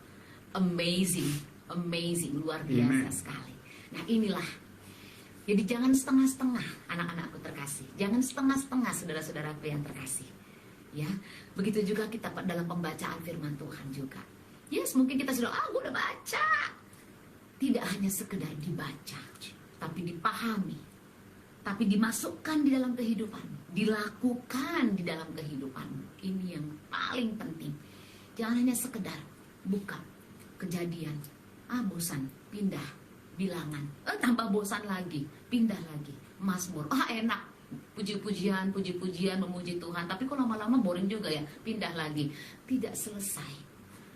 amazing, amazing, luar biasa sekali. Nah inilah, jadi jangan setengah-setengah anak-anakku terkasih, jangan setengah-setengah saudara-saudaraku yang terkasih. Ya, begitu juga kita dalam pembacaan firman Tuhan juga. Yes, mungkin kita sudah, gue udah baca. Tidak hanya sekedar dibaca, tapi dipahami, tapi dimasukkan di dalam kehidupan, dilakukan di dalam kehidupan. Ini yang paling penting. Jangan hanya sekedar buka Kejadian, bosan, pindah, Bilangan, tambah bosan lagi, pindah lagi, Mazmur, enak, puji-pujian, memuji Tuhan, tapi kok lama-lama boring juga ya, pindah lagi. Tidak selesai.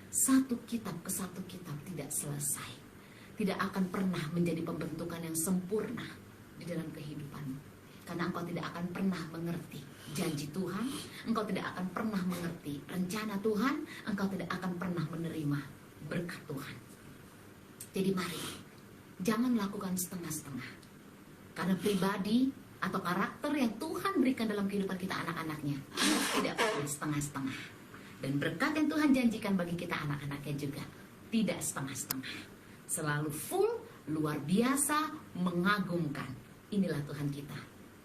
Satu kitab ke satu kitab tidak selesai. Tidak akan pernah menjadi pembentukan yang sempurna di dalam kehidupanmu. Karena engkau tidak akan pernah mengerti janji Tuhan, engkau tidak akan pernah mengerti rencana Tuhan, engkau tidak akan pernah menerima berkat Tuhan. Jadi mari, jangan melakukan setengah-setengah. Karena pribadi atau karakter yang Tuhan berikan dalam kehidupan kita anak-anaknya tidak pernah setengah-setengah. Dan berkat yang Tuhan janjikan bagi kita anak-anaknya juga tidak setengah-setengah. Selalu full, luar biasa, mengagumkan. Inilah Tuhan kita,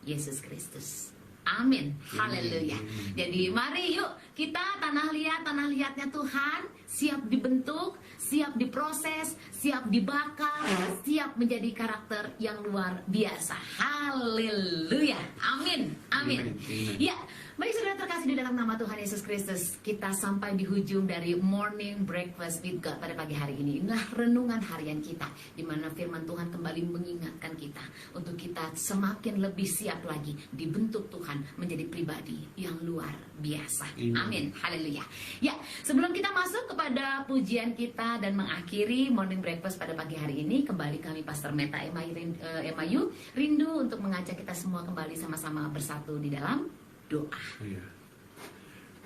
Yesus Kristus. Amin. Haleluya. Jadi mari yuk kita tanah liatnya Tuhan siap dibentuk, siap diproses, siap dibakar, siap menjadi karakter yang luar biasa. Haleluya. Amin. Amin. Ya, baik saudara terkasih di dalam nama Tuhan Yesus Kristus, kita sampai di hujung dari Morning Breakfast with God pada pagi hari ini. Inilah renungan harian kita, di mana firman Tuhan kembali mengingatkan kita untuk kita semakin lebih siap lagi dibentuk Tuhan menjadi pribadi yang luar biasa. Amin. Haleluya. Ya, sebelum kita masuk kepada pujian kita dan mengakhiri Morning Breakfast pada pagi hari ini, kembali kami Pastor Meta Emayu rindu untuk mengajak kita semua kembali sama-sama bersatu di dalam doa.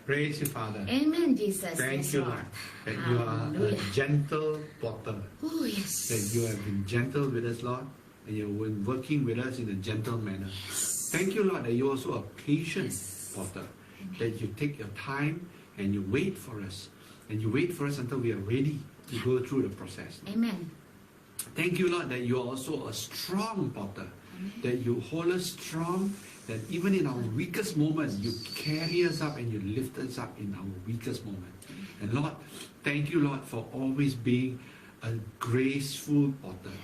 Praise you, Father. Amen, Jesus. Thank Yes, you, Lord. Lord, that you are a gentle potter. Oh, yes. That you have been gentle with us, Lord, and you've been working with us in a gentle manner. Thank you, Lord, that you are also a patient potter. That you take your time and you wait for us. And you wait for us until we are ready to go through the process. Amen. Thank you, Lord, that you are also a strong potter. That you hold us strong, that even in our weakest moment, you carry us up and you lift us up in our weakest moment. And Lord, thank you, Lord, for always being a graceful potter.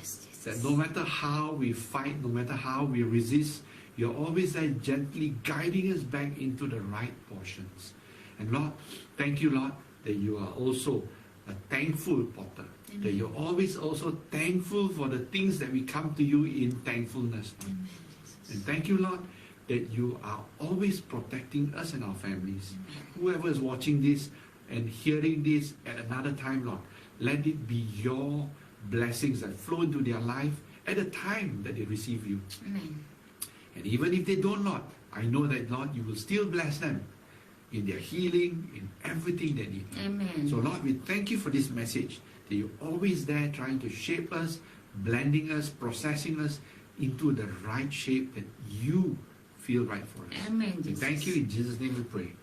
That no matter how we fight, no matter how we resist, you're always there gently guiding us back into the right portions. And Lord, thank you, Lord, that you are also a thankful potter. Amen. That you're always also thankful for the things that we come to you in thankfulness. Amen. And thank you, Lord, that you are always protecting us and our families. Amen. Whoever is watching this and hearing this at another time, Lord, let it be your blessings that flow into their life at the time that they receive you. Amen. And even if they don't, Lord, I know that, Lord, you will still bless them in their healing, in everything they need. Amen. So, Lord, we thank you for this message, that you're always there trying to shape us, blending us, processing us into the right shape that you feel right for us. Amen, We Jesus. thank you, in Jesus' name we pray.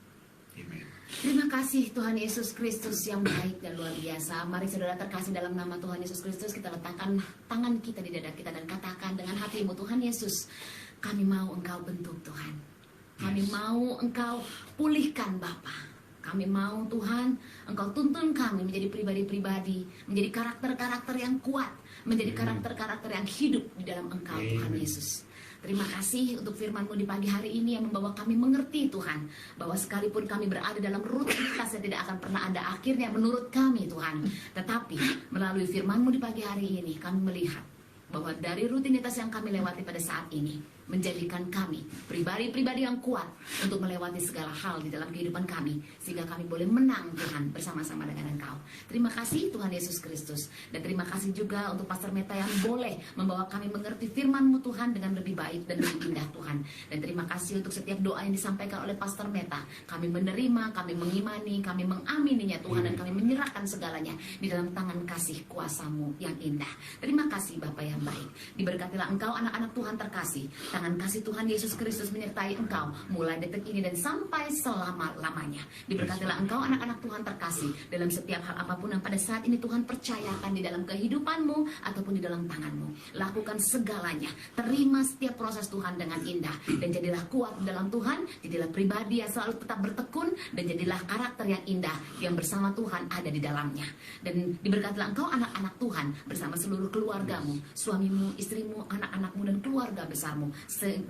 Amen. Terima kasih Tuhan Yesus Kristus yang baik dan luar biasa. Mari saudara terkasih dalam nama Tuhan Yesus Kristus, kita letakkan tangan kita di dada kita dan katakan dengan hatimu, Tuhan Yesus, kami mau Engkau bentuk Tuhan. Kami mau Engkau pulihkan Bapa. Kami mau Tuhan Engkau tuntun kami menjadi pribadi-pribadi, menjadi karakter-karakter yang kuat, menjadi karakter-karakter yang hidup di dalam Engkau, Tuhan Yesus. Terima kasih untuk firman-Mu di pagi hari ini yang membawa kami mengerti Tuhan, bahwa sekalipun kami berada dalam rutinitas yang tidak akan pernah ada akhirnya menurut kami Tuhan, tetapi melalui firman-Mu di pagi hari ini kami melihat bahwa dari rutinitas yang kami lewati pada saat ini, menjadikan kami pribadi-pribadi yang kuat untuk melewati segala hal di dalam kehidupan kami, sehingga kami boleh menang Tuhan bersama-sama dengan Engkau. Terima kasih Tuhan Yesus Kristus, dan terima kasih juga untuk Pastor Meta yang boleh membawa kami mengerti firman-Mu Tuhan dengan lebih baik dan lebih indah Tuhan. Dan terima kasih untuk setiap doa yang disampaikan oleh Pastor Meta. Kami menerima, kami mengimani, kami mengamininya Tuhan, dan kami menyerahkan segalanya di dalam tangan kasih kuasa-Mu yang indah. Terima kasih Bapa yang baik. Diberkatilah Engkau anak-anak Tuhan terkasih. Tangan kasih Tuhan Yesus Kristus menyertai Engkau mulai detik ini dan sampai selama-lamanya. Diberkatilah Engkau anak-anak Tuhan terkasih dalam setiap hal apapun yang pada saat ini Tuhan percayakan di dalam kehidupan-Mu ataupun di dalam tangan-Mu. Lakukan segalanya. Terima setiap proses Tuhan dengan indah, dan jadilah kuat dalam Tuhan. Jadilah pribadi yang selalu tetap bertekun, dan jadilah karakter yang indah yang bersama Tuhan ada di dalamnya. Dan diberkatilah Engkau anak-anak Tuhan bersama seluruh keluargamu, suamimu, istrimu, anak-anakmu, dan keluarga besarmu,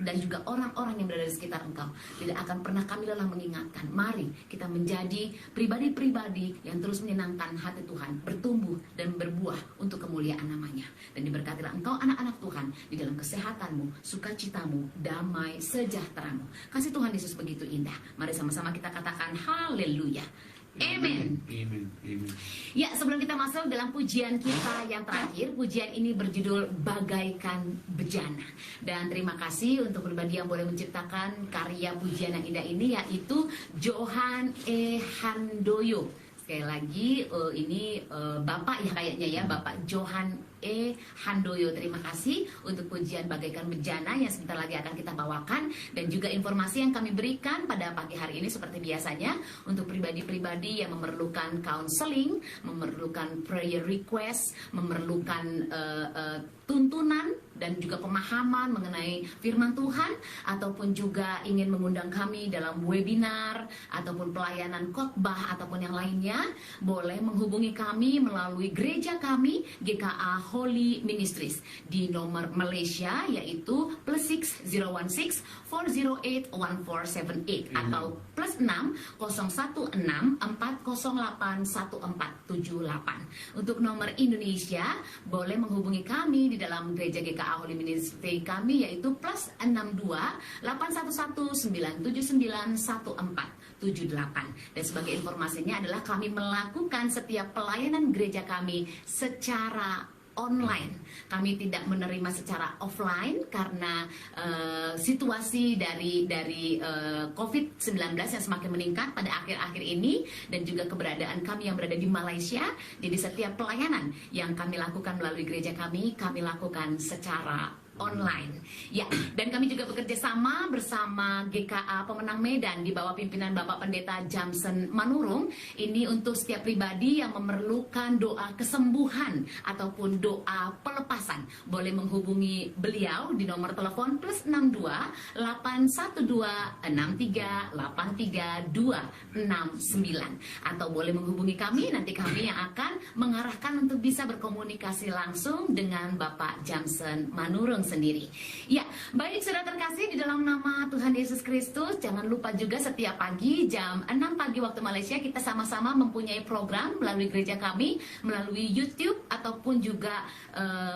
dan juga orang-orang yang berada di sekitar Engkau. Tidak akan pernah kami lelah mengingatkan, mari kita menjadi pribadi-pribadi yang terus menyenangkan hati Tuhan, bertumbuh dan berbuah untuk kemuliaan namanya. Dan diberkatilah Engkau anak-anak Tuhan di dalam kesehatanmu, sukacitamu, damai, sejahteramu. Kasih Tuhan Yesus begitu indah. Mari sama-sama kita katakan haleluya. Amen. Amen. Amen. Ya, sebelum kita masuk dalam pujian kita yang terakhir, pujian ini berjudul Bagaikan Bejana. Dan terima kasih untuk pribadi yang boleh menciptakan karya pujian yang indah ini, yaitu Johan E. Handoyo. Sekali lagi, ini Bapak ya kayaknya ya, Bapak Johan E. Handoyo. Terima kasih untuk pujian Bagaikan Bejana yang sebentar lagi akan kita bawakan, dan juga informasi yang kami berikan pada pagi hari ini seperti biasanya untuk pribadi-pribadi yang memerlukan counseling, memerlukan prayer request, memerlukan tuntunan dan juga pemahaman mengenai firman Tuhan, ataupun juga ingin mengundang kami dalam webinar ataupun pelayanan khotbah ataupun yang lainnya, boleh menghubungi kami melalui gereja kami GKA Holy Ministries di nomor Malaysia, yaitu +6 016 408 1478 atau +6 016 408 1478. Untuk nomor Indonesia boleh menghubungi kami di dalam gereja GKA Holy Ministry kami, yaitu +62 811 979 1478. Dan sebagai informasinya adalah kami melakukan setiap pelayanan gereja kami secara online. Kami tidak menerima secara offline karena situasi dari COVID-19 yang semakin meningkat pada akhir-akhir ini, dan juga keberadaan kami yang berada di Malaysia. Jadi setiap pelayanan yang kami lakukan melalui gereja kami lakukan secara online. Ya, dan kami juga bekerja sama bersama GKA Pemenang Medan di bawah pimpinan Bapak Pendeta Jamson Manurung. Ini untuk setiap pribadi yang memerlukan doa kesembuhan ataupun doa pelepasan. Boleh menghubungi beliau di nomor telepon +62 812 63 83 269, atau boleh menghubungi kami, nanti kami yang akan mengarahkan untuk bisa berkomunikasi langsung dengan Bapak Jamson Manurung sendiri. Ya, baik saudara terkasih di dalam nama Tuhan Yesus Kristus, jangan lupa juga setiap pagi jam 6 pagi waktu Malaysia kita sama-sama mempunyai program melalui gereja kami, melalui YouTube ataupun juga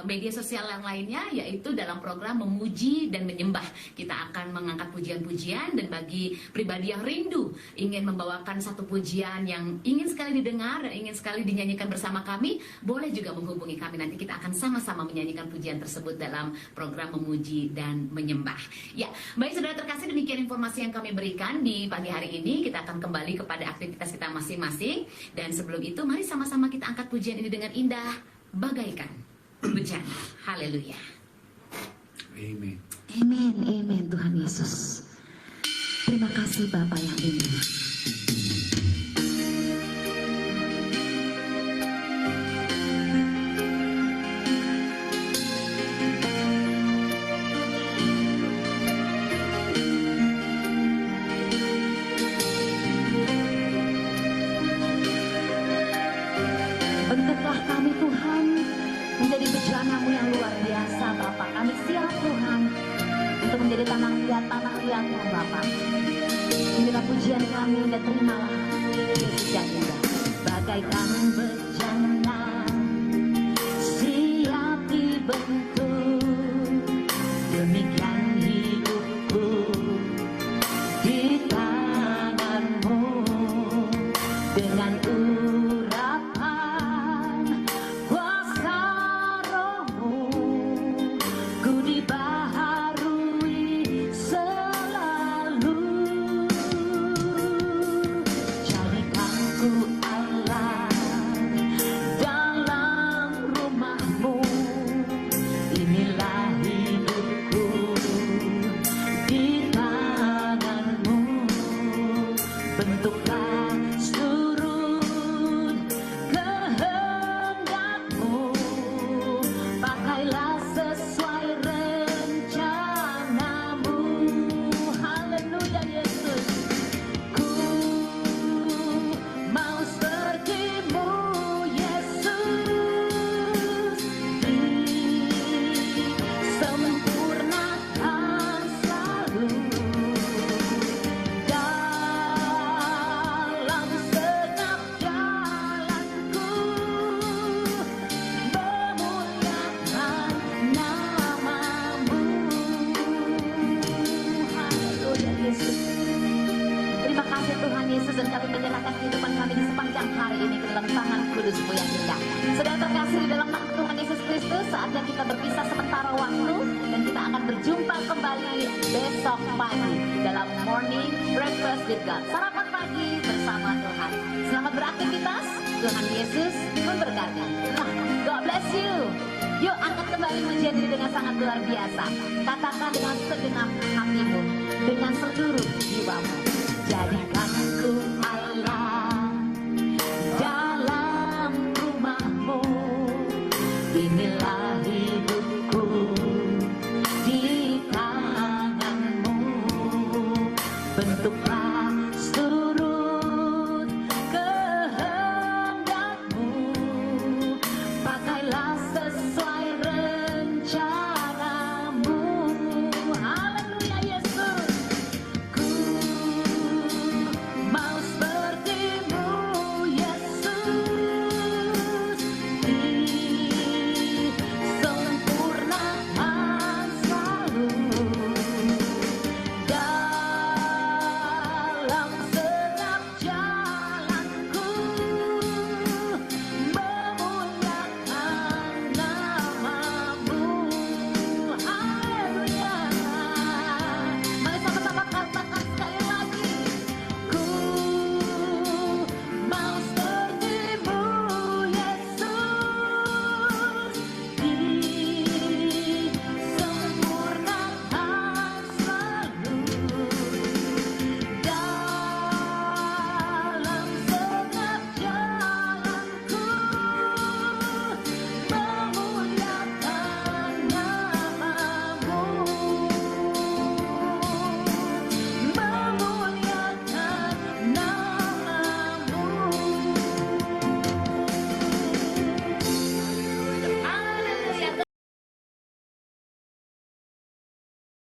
media sosial yang lainnya, yaitu dalam program Memuji dan Menyembah. Kita akan mengangkat pujian-pujian, dan bagi pribadi yang rindu ingin membawakan satu pujian yang ingin sekali didengar dan ingin sekali dinyanyikan bersama kami, boleh juga menghubungi kami. Nanti kita akan sama-sama menyanyikan pujian tersebut dalam program Memuji dan Menyembah. Ya, baik saudara terkasih, demikian informasi yang kami berikan di pagi hari ini. Kita akan kembali kepada aktivitas kita masing-masing, dan sebelum itu mari sama-sama kita angkat pujian ini dengan indah, Bagaikan Bejana. Haleluya. Amen. Amin, amin Tuhan Yesus. Terima kasih Bapa yang indah. Bentuklah kami Tuhan menjadi bejana-Mu yang luar biasa Bapa. Kami siap Tuhan untuk menjadi tanah liat-Mu Bapa. Inilah pujian kami, dan terimalah Yesus yang indah. Bagaikan bejana siap dibentuk, demikian hidup Yesus, dan kami menyerahkan kehidupan kami di sepanjang hari ini ke dalam tangan kudus-Mu yang indah. Saudara terkasih di dalam nama Tuhan Yesus Kristus, saatnya kita berpisah sementara waktu dan kita akan berjumpa kembali besok pagi dalam Morning Breakfast with God. Sarapan pagi bersama Tuhan. Selamat beraktivitas. Tuhan Yesus memberkati. God bless you. Yuk angkat kembali pujian ini dengan sangat luar biasa. Katakan dengan segenap hatimu, dengan seluruh jiwamu. Jadikan ku Allah dalam rumah-Mu. Inilah hidupku di tangan-Mu. Bentuklah